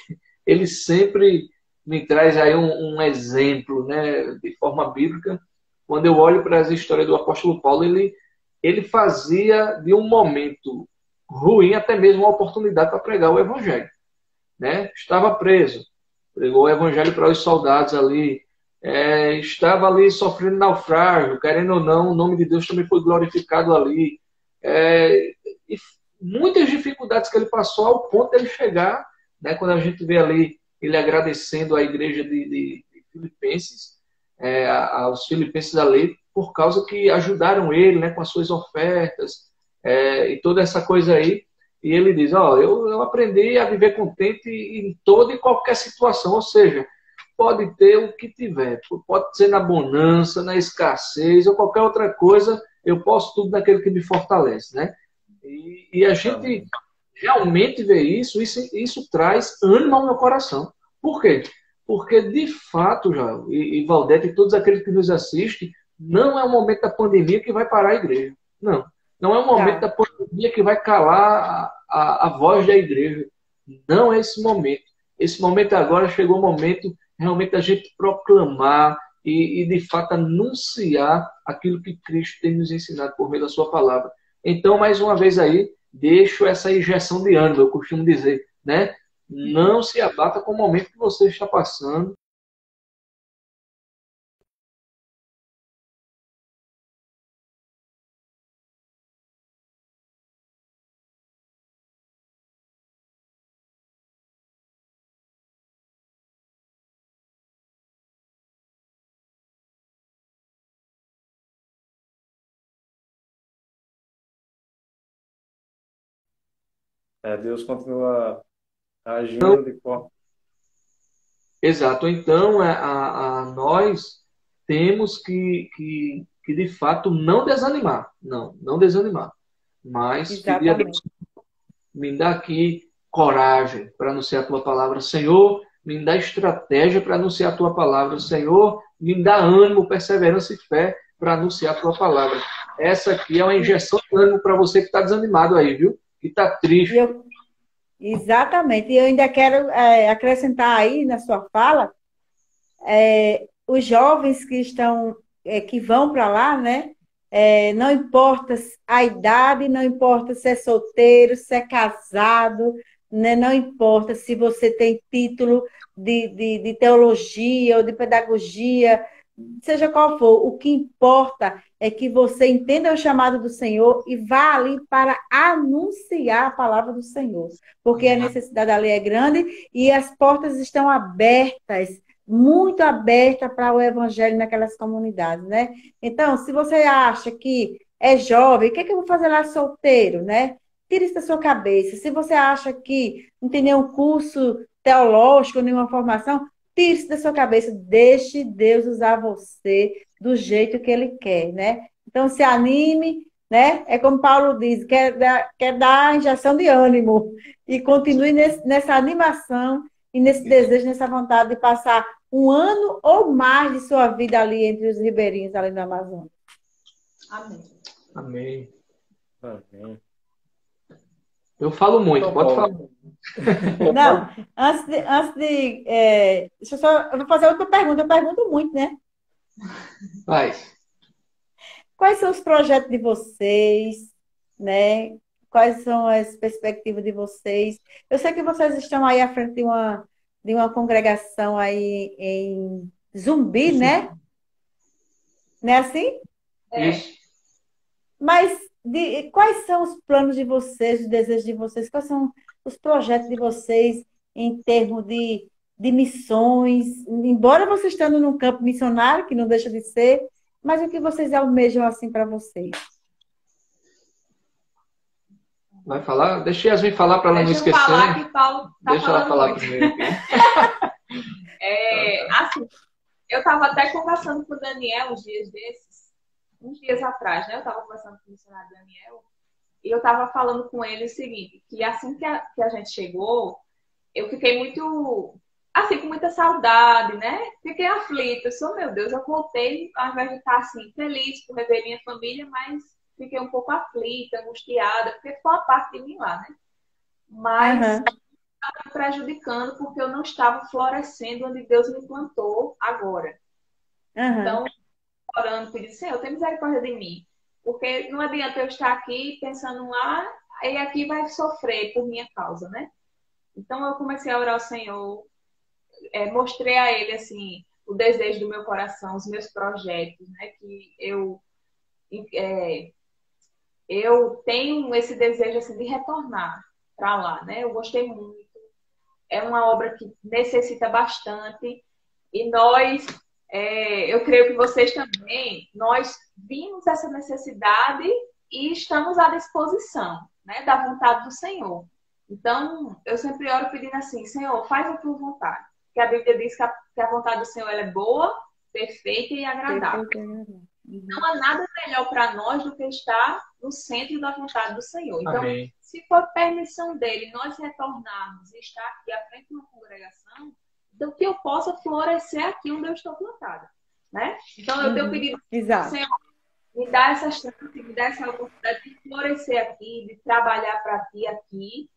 ele sempre me traz aí um exemplo, né, de forma bíblica. Quando eu olho para as histórias do apóstolo Paulo, ele fazia de um momento ruim até mesmo uma oportunidade para pregar o evangelho, né? Estava preso, pregou o evangelho para os soldados ali, estava ali sofrendo naufrágio, querendo ou não, o nome de Deus também foi glorificado ali. E muitas dificuldades que ele passou ao ponto de ele chegar, né, quando a gente vê ali ele agradecendo à igreja de Filipenses, aos filipenses ali, por causa que ajudaram ele, né, com as suas ofertas e toda essa coisa aí. E ele diz, eu aprendi a viver contente em toda e qualquer situação, ou seja, pode ter o que tiver, pode ser na bonança, na escassez ou qualquer outra coisa, eu posso tudo naquele que me fortalece, né? E a gente realmente vê isso traz ânimo ao meu coração. Por quê? Porque, de fato, Joel e Valdete e todos aqueles que nos assistem, não é o momento da pandemia que vai parar a igreja. Não. Não é o momento da pandemia que vai calar a voz da igreja. Não é esse momento. Esse momento agora chegou o momento realmente da gente proclamar e de fato, anunciar aquilo que Cristo tem nos ensinado por meio da sua palavra. Então, mais uma vez aí, deixo essa injeção de ânimo, eu costumo dizer, né? Não se abata com o momento que você está passando. Deus continua agindo de forma... Exato. Então, nós temos que, de fato, não desanimar. Não desanimar. Mas pedir a Deus, me dá aqui coragem para anunciar a tua palavra. Senhor, me dá estratégia para anunciar a tua palavra. Senhor, me dá ânimo, perseverança e fé para anunciar a tua palavra. Essa aqui é uma injeção de ânimo para você que está desanimado aí, viu? Que está triste. Exatamente. E eu ainda quero acrescentar aí na sua fala, os jovens que estão, que vão para lá, né? Não importa a idade, não importa se é solteiro, se é casado, né? Não importa se você tem título de teologia ou de pedagogia, seja qual for, o que importa é que você entenda o chamado do Senhor e vá ali para anunciar a palavra do Senhor, porque a necessidade ali é grande e as portas estão abertas, muito aberta para o evangelho naquelas comunidades, né? Então, se você acha que é jovem, o que é que eu vou fazer lá solteiro, né? Tire isso da sua cabeça. Se você acha que não tem nenhum curso teológico, nenhuma formação, tire isso da sua cabeça. Deixe Deus usar você do jeito que Ele quer, né? Então, se anime, né? É como Paulo diz, quer dar injeção de ânimo e continue nessa animação e nesse desejo, nessa vontade de passar um ano ou mais de sua vida ali entre os ribeirinhos, ali no Amazonas. Amém. Amém. Amém. Eu falo muito, Então, pode Paulo. falar. Não, eu vou fazer outra pergunta. Eu pergunto muito, né? Vai. Quais são os projetos de vocês, né? Quais são as perspectivas de vocês? Eu sei que vocês estão aí à frente de uma congregação aí em Zumbi, né? Não é assim? Isso. Mas quais são os planos de vocês, os desejos de vocês? Quais são os projetos de vocês em termos de missões? Embora vocês estando num campo missionário, que não deixa de ser, mas o que vocês almejam assim para vocês? Vai falar? Deixa a Yasmin falar para ela não esquecer. Deixa eu falar que Paulo tá Deixa ela falar muito. primeiro. Assim, eu estava até conversando com o Daniel uns dias atrás, né? Eu estava conversando com o missionário Daniel e eu estava falando com ele o seguinte, que assim que a gente chegou, eu fiquei muito, assim, com muita saudade, né? Fiquei aflita. Meu Deus, eu voltei, ao invés de estar, assim, feliz por rever minha família, mas fiquei um pouco aflita, angustiada, porque ficou uma parte de mim lá, né? Mas estava me prejudicando porque eu não estava florescendo onde Deus me plantou agora. Então, orando, pedindo, Senhor, tem misericórdia de mim. Porque não adianta eu estar aqui pensando lá, e aqui vai sofrer por minha causa, né? Então, eu comecei a orar ao Senhor, mostrei a Ele, assim, o desejo do meu coração, os meus projetos, né? Que eu tenho esse desejo, assim, de retornar para lá, né? Eu gostei muito. É uma obra que necessita bastante. E nós, eu creio que vocês também, nós vimos essa necessidade e estamos à disposição, né? Da vontade do Senhor. Então, eu sempre oro pedindo assim, Senhor, faz a tua vontade. Porque a Bíblia diz que a vontade do Senhor ela é boa, perfeita e agradável. Não há nada melhor para nós do que estar no centro da vontade do Senhor. Então, Amém. Se for permissão dele nós retornarmos e estar aqui à frente de uma congregação, então que eu possa florescer aqui onde eu estou plantada, né? Então, eu tenho pedido, Senhor, me dá essa chance, me dá essa oportunidade de florescer aqui, de trabalhar para ti aqui.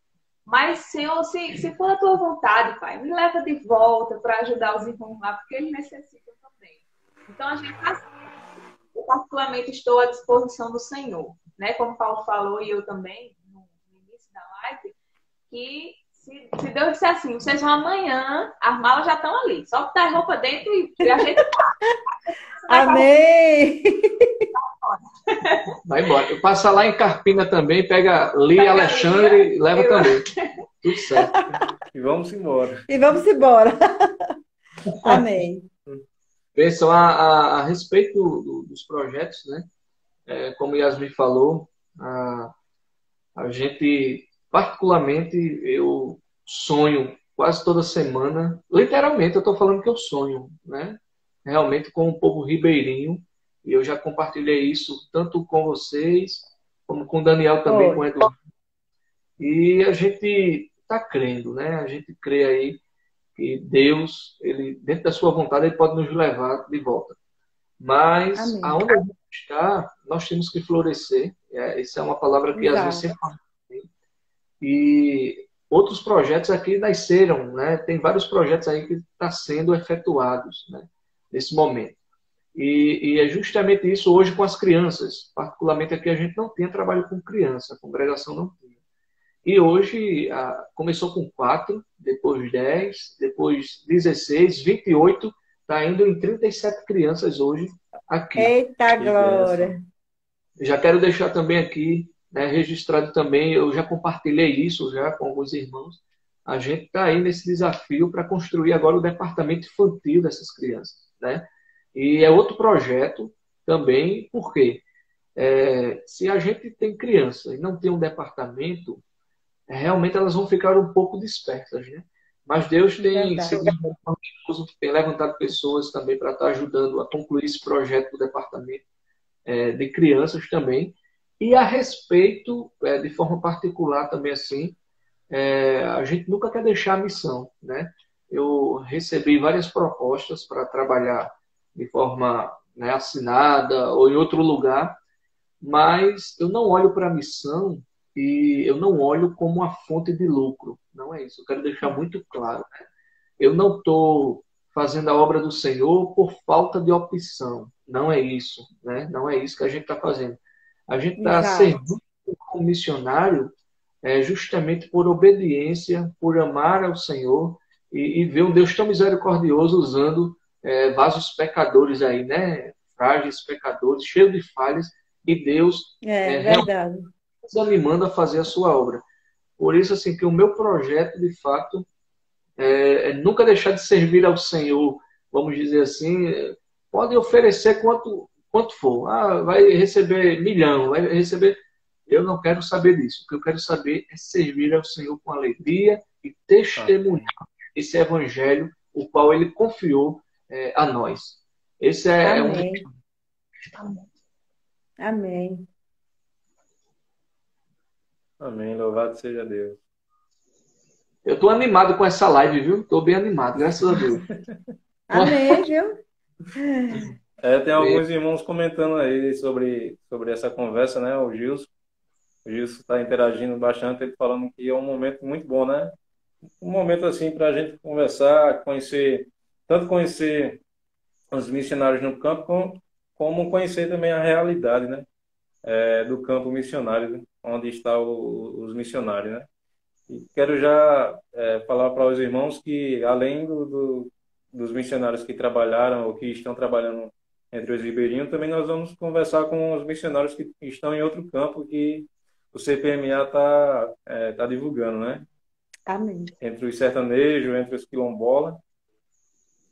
Mas, Senhor, se for a tua vontade, Pai, me leva de volta para ajudar os irmãos lá, porque eles necessitam também. Então, a gente eu particularmente estou à disposição do Senhor, né? Como Paulo falou e eu também, no início da live, que se Deus disser assim, vocês vão amanhã, as malas já estão ali, só botar a roupa dentro e a gente Amém! Vai embora. Eu passo lá em Carpina também, pega Lia e Alexandre e leva também. Tudo certo. E vamos embora. E vamos embora. Amém. Pessoal, a respeito dos projetos, né? Como o Yasmin falou, a gente, particularmente, eu sonho quase toda semana, literalmente eu estou falando que eu sonho, né? Realmente com o povo ribeirinho, e eu já compartilhei isso tanto com vocês, como com o Daniel também, com o Eduardo. E a gente está crendo, né? A gente crê aí que Deus, ele, dentro da sua vontade, ele pode nos levar de volta. Mas, Amém. aonde a gente está, nós temos que florescer. Essa é uma palavra que às vezes sempre fala. E outros projetos aqui nasceram, né? Tem vários projetos aí que estão sendo efetuados, né, nesse momento. E é justamente isso hoje com as crianças. Particularmente aqui a gente não tem trabalho com criança, a congregação não tem. E hoje começou com 4, depois 10, depois 16, 28, está indo em 37 crianças hoje aqui. Eita glória! Já quero deixar também aqui, né, registrado também, eu já compartilhei isso já com alguns irmãos. A gente está aí nesse desafio para construir agora o departamento infantil dessas crianças, né? E é outro projeto também, por quê? Se a gente tem criança e não tem um departamento, realmente elas vão ficar um pouco dispersas, né? Mas Deus tem levantado pessoas também para estar ajudando a concluir esse projeto do departamento de crianças também. E a respeito, de forma particular também assim, a gente nunca quer deixar a missão, né? Eu recebi várias propostas para trabalhar de forma, né, assinada ou em outro lugar, mas eu não olho para a missão e eu não olho como uma fonte de lucro. Não é isso. Eu quero deixar muito claro, né? Eu não estou fazendo a obra do Senhor por falta de opção. Não é isso, né? Não é isso que a gente está fazendo. A gente está servindo como missionário justamente por obediência, por amar ao Senhor e ver um Deus tão misericordioso usando vasos pecadores aí, né? Frágeis, pecadores, cheios de falhas, e Deus verdade, nos animando a fazer a sua obra. Por isso, assim, que o meu projeto, de fato, é nunca deixar de servir ao Senhor, vamos dizer assim, pode oferecer quanto for. Vai receber 1 milhão, vai receber... Eu não quero saber disso. O que eu quero saber é servir ao Senhor com alegria e testemunhar esse evangelho, o qual Ele confiou a nós. Esse Amém. Amém. Amém. Louvado seja Deus. Eu estou animado com essa live, viu? Estou bem animado, graças a Deus. Amém, viu? Tem alguns irmãos comentando aí sobre essa conversa, né? O Gilson está interagindo bastante, ele falando que é um momento muito bom, né? Um momento assim para a gente conversar, conhecer os missionários no campo, como conhecer também a realidade, né? Do campo missionário, né? Onde estão os missionários, né? E quero já falar para os irmãos que, além dos missionários que trabalharam ou que estão trabalhando entre os ribeirinhos, também nós vamos conversar com os missionários que estão em outro campo que o CPMA está divulgando, né? Amém. Entre os sertanejos, entre os quilombolas,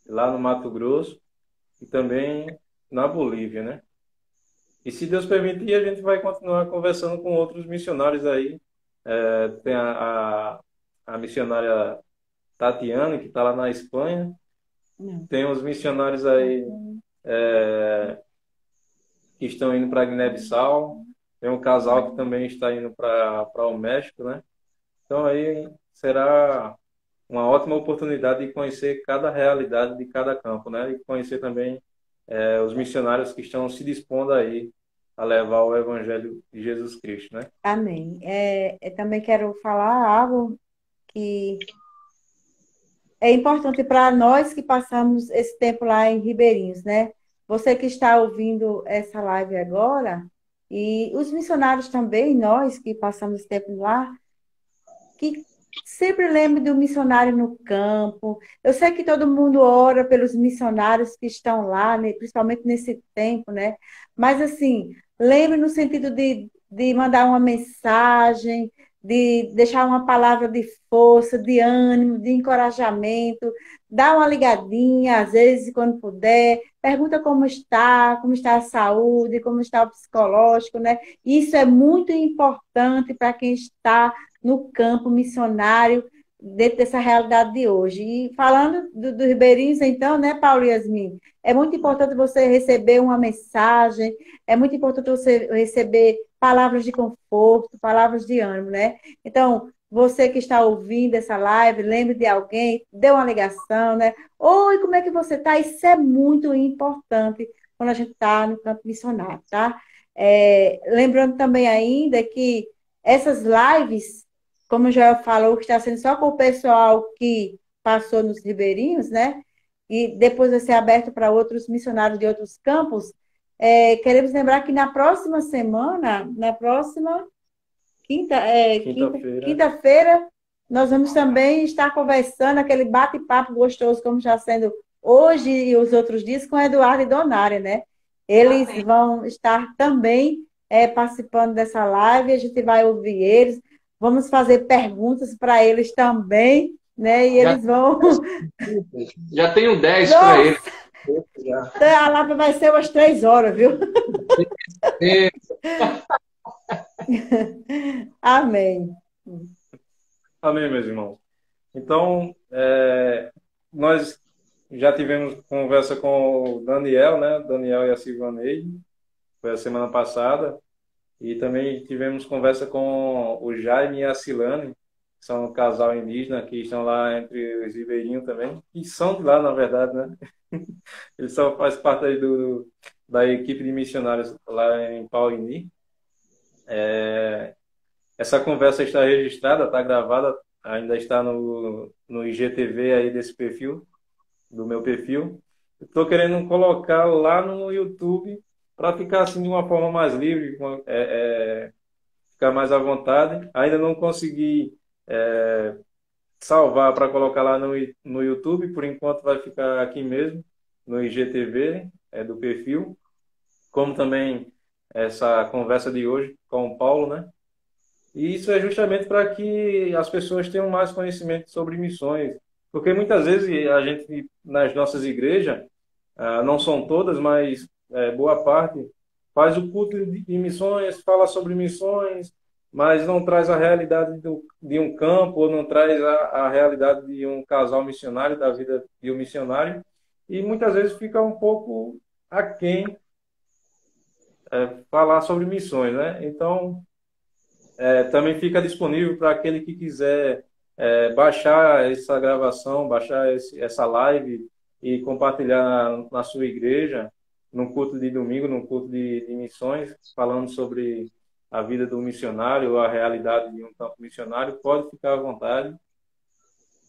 lá no Mato Grosso e também na Bolívia, né? E se Deus permitir, a gente vai continuar conversando com outros missionários aí. Tem a missionária Tatiana, que está lá na Espanha. Tem os missionários aí que estão indo para Guiné-Bissau. Tem um casal que também está indo para o México, né? Então aí será uma ótima oportunidade de conhecer cada realidade de cada campo, né? E conhecer também os missionários que estão se dispondo aí a levar o Evangelho de Jesus Cristo, né? Amém. Eu também quero falar algo que é importante para nós que passamos esse tempo lá em Ribeirinhos, né? Você que está ouvindo essa live agora, e os missionários também, nós que passamos esse tempo lá, que sempre lembre do missionário no campo. Eu sei que todo mundo ora pelos missionários que estão lá, né, principalmente nesse tempo, né? Mas, assim, lembre no sentido de mandar uma mensagem, de deixar uma palavra de força, de ânimo, de encorajamento, dá uma ligadinha, às vezes, quando puder, pergunta como está a saúde, como está o psicológico, né? Isso é muito importante para quem está no campo missionário, dentro dessa realidade de hoje. E falando do Ribeirinhos, então, né, Paulo e Yasmin, é muito importante você receber uma mensagem, é muito importante você receber palavras de conforto, palavras de ânimo, né? Então, Você que está ouvindo essa live, lembre de alguém, dê uma ligação, né? Oi, como é que você está? Isso é muito importante quando a gente está no campo missionário, tá? Lembrando também ainda que essas lives, como já falou, que está sendo só com o pessoal que passou nos ribeirinhos, né? E depois vai ser aberto para outros missionários de outros campos. Queremos lembrar que na próxima semana, na próxima quinta-feira, nós vamos também estar conversando, aquele bate-papo gostoso, como está sendo hoje e os outros dias, com Eduardo e Donária, né? Eles vão estar também participando dessa live, a gente vai ouvir eles, vamos fazer perguntas para eles também, né? E eles vão... Já tenho 10 para eles. A live vai ser umas 3 horas, viu? Amém. Amém, meus irmãos. Então, nós já tivemos conversa com o Daniel, né? Daniel e a Silvaneide, foi a semana passada. E também tivemos conversa com o Jaime e a Silane, que são um casal indígena que estão lá entre os ribeirinhos também, e são de lá, na verdade, né? Eles só fazem parte aí da equipe de missionários lá em Pauini. Essa conversa está registrada, está gravada, ainda está no IGTV aí desse perfil, do meu perfil. Estou querendo colocar lá no YouTube para ficar assim de uma forma mais livre, ficar mais à vontade. Ainda não consegui salvar para colocar lá no YouTube, por enquanto vai ficar aqui mesmo, no IGTV do perfil, como também essa conversa de hoje com o Paulo, né? E isso é justamente para que as pessoas tenham mais conhecimento sobre missões, porque muitas vezes a gente, nas nossas igrejas, não são todas, mas boa parte, faz o culto de missões, fala sobre missões, mas não traz a realidade de um campo, ou não traz a realidade de um casal missionário, da vida de um missionário, e muitas vezes fica um pouco aquém falar sobre missões, né? Então, também fica disponível para aquele que quiser baixar essa gravação, baixar essa live e compartilhar na sua igreja, num culto de domingo, num culto de missões, falando sobre a vida do missionário, a realidade de um campo missionário. Pode ficar à vontade.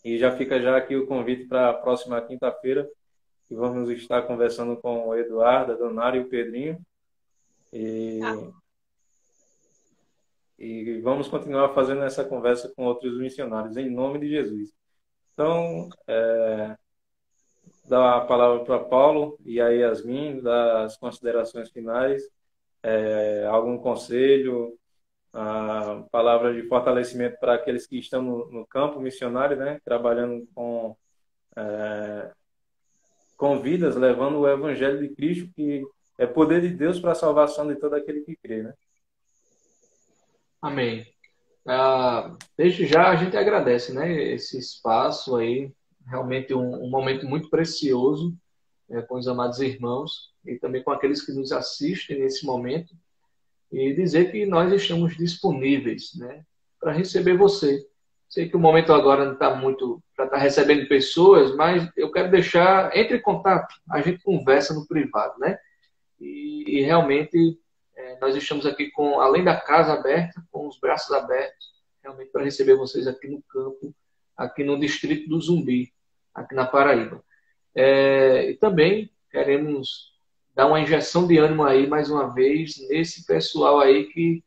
E já fica já aqui o convite para a próxima quinta-feira, que vamos estar conversando com o Eduardo, a Donária e o Pedrinho. E vamos continuar fazendo essa conversa com outros missionários, em nome de Jesus. Então, dar a palavra para Paulo e a Yasmin, das considerações finais, algum conselho, a palavra de fortalecimento para aqueles que estão no campo missionário, né, trabalhando com vidas, levando o evangelho de Cristo, que é poder de Deus para a salvação de todo aquele que crê, né? Amém. Desde já a gente agradece, né, esse espaço aí, realmente um momento muito precioso com os amados irmãos e também com aqueles que nos assistem nesse momento, e dizer que nós estamos disponíveis, né, para receber você. Sei que o momento agora não está muito para estar recebendo pessoas, mas eu quero deixar, entre em contato, a gente conversa no privado, né? E realmente nós estamos aqui além da casa aberta, com os braços abertos, realmente para receber vocês aqui no campo, aqui no distrito do Zumbi, aqui na Paraíba. E também queremos dar uma injeção de ânimo aí, mais uma vez, nesse pessoal aí que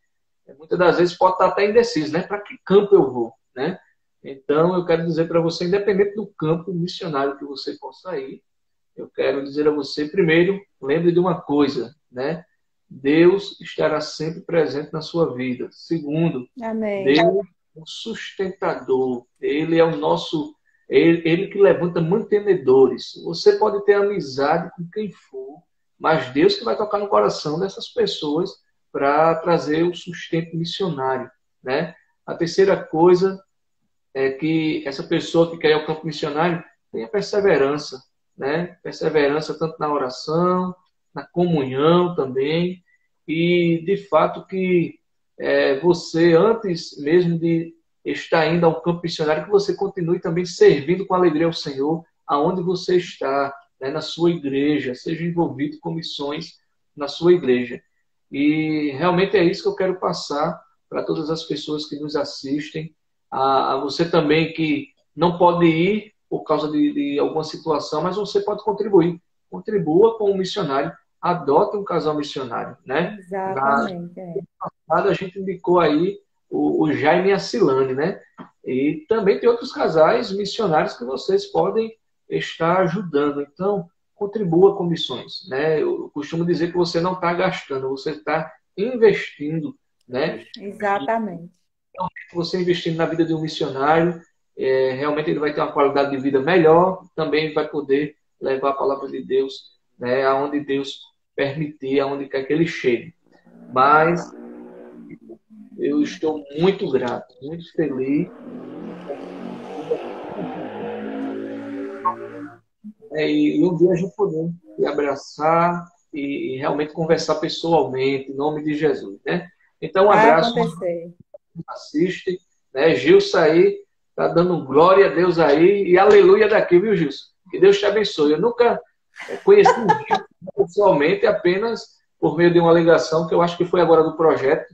muitas das vezes pode estar até indeciso, né? Para que campo eu vou, né? Então, eu quero dizer para você, independente do campo missionário que você possa ir, eu quero dizer a você, primeiro, lembre de uma coisa, né? Deus estará sempre presente na sua vida. Segundo, Amém. Deus é o sustentador. Ele é o nosso... Ele que levanta mantenedores. Você pode ter amizade com quem for, mas Deus que vai tocar no coração dessas pessoas para trazer o sustento missionário, né? A terceira coisa é que essa pessoa que quer ir ao campo missionário tenha perseverança, né? Perseverança tanto na oração, na comunhão também, e de fato que você, antes mesmo de está indo ao campo missionário, que você continue também servindo com alegria ao Senhor, aonde você está, né, na sua igreja, seja envolvido com missões na sua igreja. E realmente é isso que eu quero passar para todas as pessoas que nos assistem, a você também que não pode ir por causa de alguma situação, mas você pode contribuir. Contribua com o missionário, adote um casal missionário, né? Exatamente. A gente indicou aí o Jaime e a Silane, né? E também tem outros casais missionários que vocês podem estar ajudando. Então, contribua com missões, né? Eu costumo dizer que você não está gastando, você está investindo, né? Exatamente. Então, você investindo na vida de um missionário, realmente ele vai ter uma qualidade de vida melhor, também vai poder levar a palavra de Deus, né, aonde Deus permitir, aonde quer que ele chegue. Mas eu estou muito grato, muito feliz. E um dia a gente poder se abraçar e realmente conversar pessoalmente, em nome de Jesus, né? Então, um Vai abraço. acontecer. Assiste, né? Gilson aí, tá dando glória a Deus aí e aleluia daqui, viu, Gilson? Que Deus te abençoe. Eu nunca conheci o Gilson pessoalmente, apenas por meio de uma ligação que eu acho que foi agora do projeto.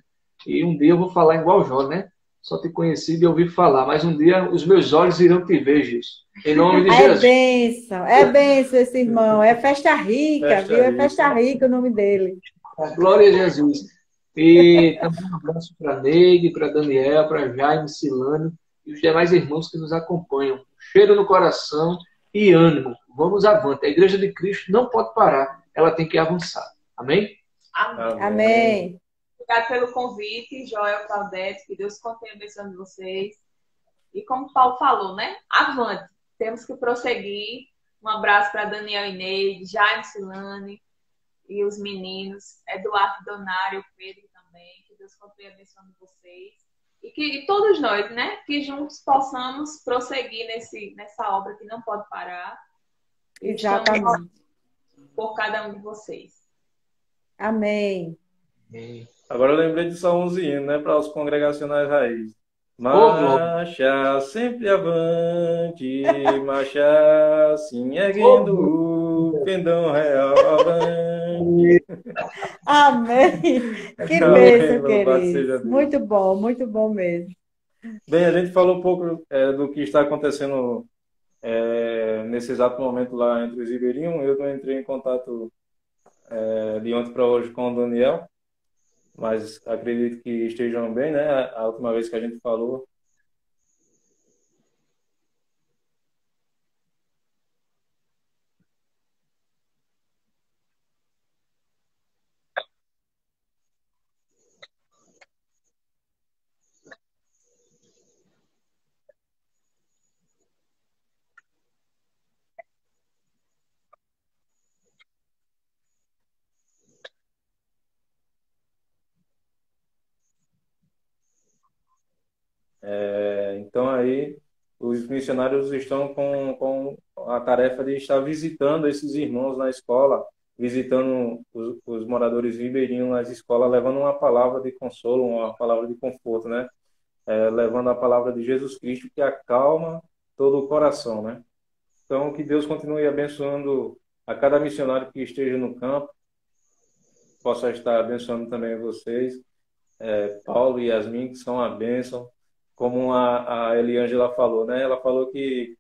E um dia eu vou falar igual o Jó, né? Só te conheci e ouvi falar, mas um dia os meus olhos irão te ver, Gilson. Em nome de Jesus. É bênção esse irmão. É festa rica, viu? É festa rica o nome dele. Glória a Jesus. E também um abraço para Neide, para Daniel, para Jaime, Silane e os demais irmãos que nos acompanham. Cheiro no coração e ânimo. Vamos avante. A Igreja de Cristo não pode parar, ela tem que avançar. Amém? Amém. Amém. Obrigado pelo convite, Joel, Claudete, que Deus continue abençoando vocês. E como o Paulo falou, né? Avante. Temos que prosseguir. Um abraço para Daniel e Neide, Jaime, Silane e os meninos, Eduardo, Donário, Pedro também. Que Deus continue abençoando vocês. E que todos nós, né? Que juntos possamos prosseguir nessa obra que não pode parar. Exatamente. Por cada um de vocês. Amém. Agora eu lembrei de só 11 hinos, né? Para os congregacionais raiz. Marcha sempre avante, marcha assim erguendo o pendão real avante. Amém. Que bênção, querido. Muito bom mesmo. Bem, a gente falou um pouco do que está acontecendo nesse exato momento lá entre os ribeirinhos. Eu não entrei em contato de ontem para hoje com o Daniel, mas acredito que estejam bem, né? A última vez que a gente falou. Então aí os missionários estão com a tarefa de estar visitando esses irmãos na escola, visitando os moradores ribeirinhos nas escolas, levando uma palavra de consolo, uma palavra de conforto, né? Levando a palavra de Jesus Cristo que acalma todo o coração, né? Então que Deus continue abençoando a cada missionário que esteja no campo, possa estar abençoando também vocês, Paulo e Yasmin, que são a bênção. Como a Eliângela falou, né? Ela falou que,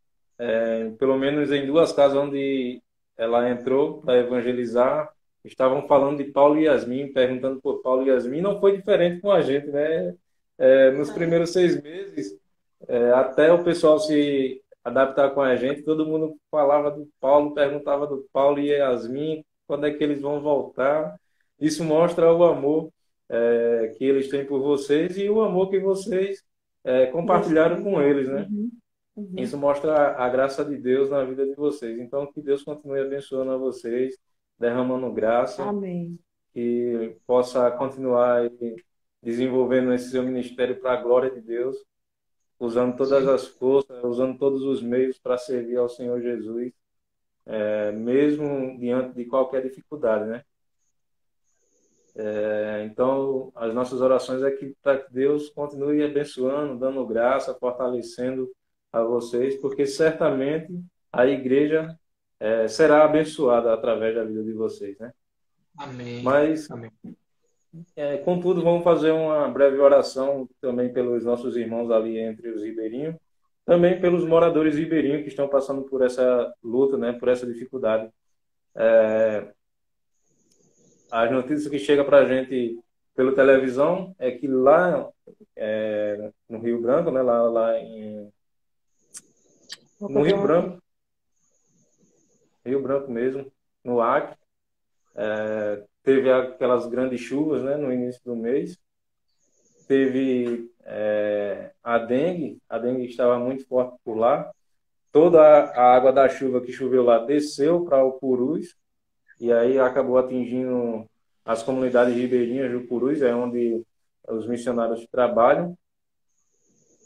pelo menos em 2 casas onde ela entrou para evangelizar, estavam falando de Paulo e Yasmin, perguntando por Paulo e Yasmin. Não foi diferente com a gente, né? Nos primeiros 6 meses, até o pessoal se adaptar com a gente, todo mundo falava do Paulo, perguntava do Paulo e Yasmin, quando é que eles vão voltar. Isso mostra o amor que eles têm por vocês e o amor que vocês compartilharam com eles, né? Isso mostra a graça de Deus na vida de vocês. Então, que Deus continue abençoando a vocês, derramando graça. Amém. Que possa continuar desenvolvendo esse seu ministério para a glória de Deus, usando todas as forças, usando todos os meios para servir ao Senhor Jesus, mesmo diante de qualquer dificuldade, né? Então, as nossas orações é que para que Deus continue abençoando, dando graça, fortalecendo a vocês, porque certamente a igreja será abençoada através da vida de vocês, né? Amém. Mas, Amém. Contudo, vamos fazer uma breve oração também pelos nossos irmãos ali entre os ribeirinhos, também pelos moradores ribeirinhos que estão passando por essa luta, né, por essa dificuldade. As notícias que chegam para a gente pela televisão é que lá no Rio Branco, né, no Rio Branco mesmo, no Acre, teve aquelas grandes chuvas, né, no início do mês. Teve a dengue estava muito forte por lá. Toda a água da chuva que choveu lá desceu para o Purus, e aí acabou atingindo as comunidades ribeirinhas do Purus, é onde os missionários trabalham.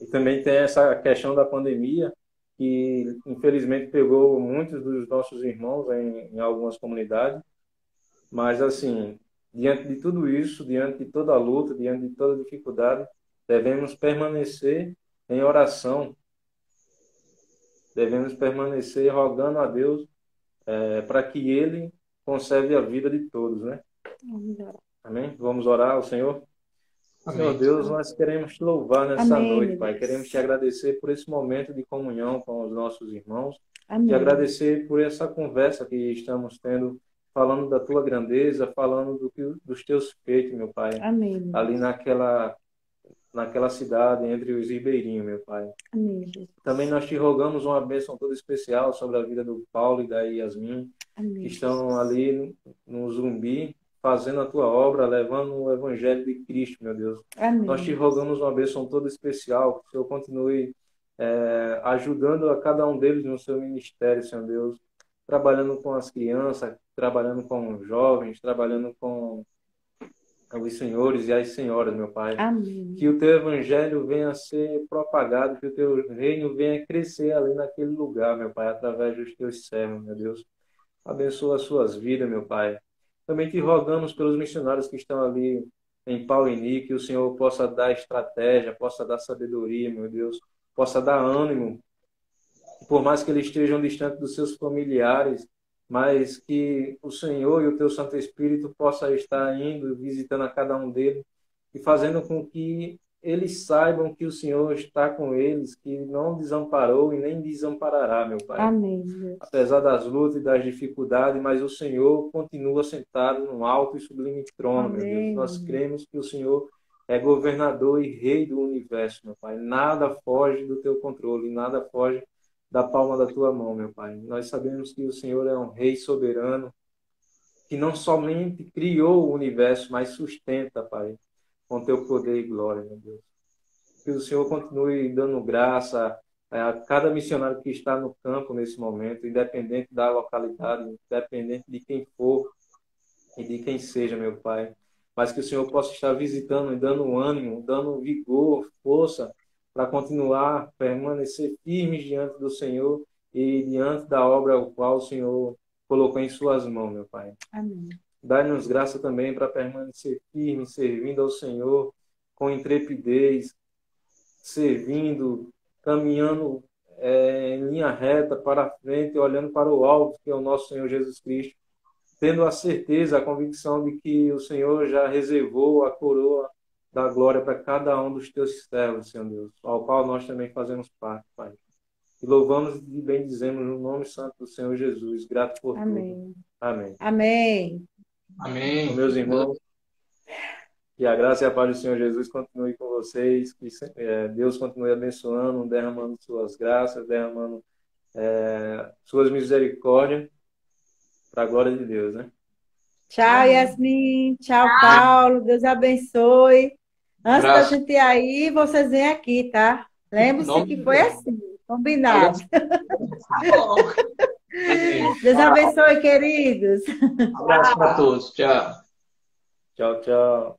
E também tem essa questão da pandemia, que infelizmente pegou muitos dos nossos irmãos em algumas comunidades. Mas, assim, diante de tudo isso, diante de toda a luta, diante de toda a dificuldade, devemos permanecer em oração, devemos permanecer rogando a Deus para que Ele conserve a vida de todos, né? Amém? Vamos orar ao Senhor? Amém. Senhor Deus, nós queremos te louvar nessa Amém, noite, meu Pai. Deus. Queremos te agradecer por esse momento de comunhão com os nossos irmãos. Amém. Te agradecer por essa conversa que estamos tendo, falando da tua grandeza, falando dos teus feitos, meu Pai. Amém, meu Ali Deus. naquela cidade, entre os ribeirinhos, meu Pai. Amém, Jesus. Também nós te rogamos uma bênção toda especial sobre a vida do Paulo e da Yasmin, Amém. que estão ali no Zumbi, fazendo a tua obra, levando o Evangelho de Cristo, meu Deus. Amém. Nós te rogamos uma bênção toda especial, que o Senhor continue ajudando a cada um deles no seu ministério, Senhor Deus, trabalhando com as crianças, trabalhando com os jovens, trabalhando com os senhores e as senhoras, meu Pai. Amém. Que o teu evangelho venha a ser propagado, que o teu reino venha a crescer ali naquele lugar, meu Pai, através dos teus servos, meu Deus. Abençoa as suas vidas, meu Pai. Também te rogamos pelos missionários que estão ali em Pauini, que o Senhor possa dar estratégia, possa dar sabedoria, meu Deus, possa dar ânimo, por mais que eles estejam distantes dos seus familiares, mas que o Senhor e o teu Santo Espírito possa estar indo, visitando a cada um deles e fazendo com que eles saibam que o Senhor está com eles, que não desamparou e nem desamparará, meu Pai. Amém, Deus. Apesar das lutas e das dificuldades, mas o Senhor continua sentado no alto e sublime trono, meu Amém. Deus. Nós cremos que o Senhor é governador e rei do universo, meu Pai. Nada foge do teu controle, nada foge da palma da tua mão, meu Pai. Nós sabemos que o Senhor é um rei soberano, que não somente criou o universo, mas sustenta, Pai, com teu poder e glória, meu Deus. Que o Senhor continue dando graça a cada missionário que está no campo nesse momento, independente da localidade, independente de quem for e de quem seja, meu Pai. Mas que o Senhor possa estar visitando e dando ânimo, dando vigor, força, para continuar, permanecer firmes diante do Senhor e diante da obra ao qual o Senhor colocou em suas mãos, meu Pai. Amém. Dá-nos graça também para permanecer firme, servindo ao Senhor com intrepidez, servindo, caminhando em linha reta para frente, olhando para o alto, que é o nosso Senhor Jesus Cristo, tendo a certeza, a convicção de que o Senhor já reservou a coroa da glória para cada um dos teus servos, Senhor Deus, ao qual nós também fazemos parte, Pai. E louvamos e bendizemos no nome santo do Senhor Jesus. Grato por Amém. tudo. Amém. Amém. Amém. Então, meus irmãos, que a graça e a paz do Senhor Jesus continue com vocês, que Deus continue abençoando, derramando suas graças, derramando suas misericórdias para a glória de Deus, né? Tchau, Yasmin. Tchau, Paulo. Deus abençoe. Antes da Abraço. gente ir aí, vocês vêm aqui, tá? Lembre-se que foi assim, combinado. Deus abençoe, queridos. Um abraço para todos. Tchau. Tchau, tchau.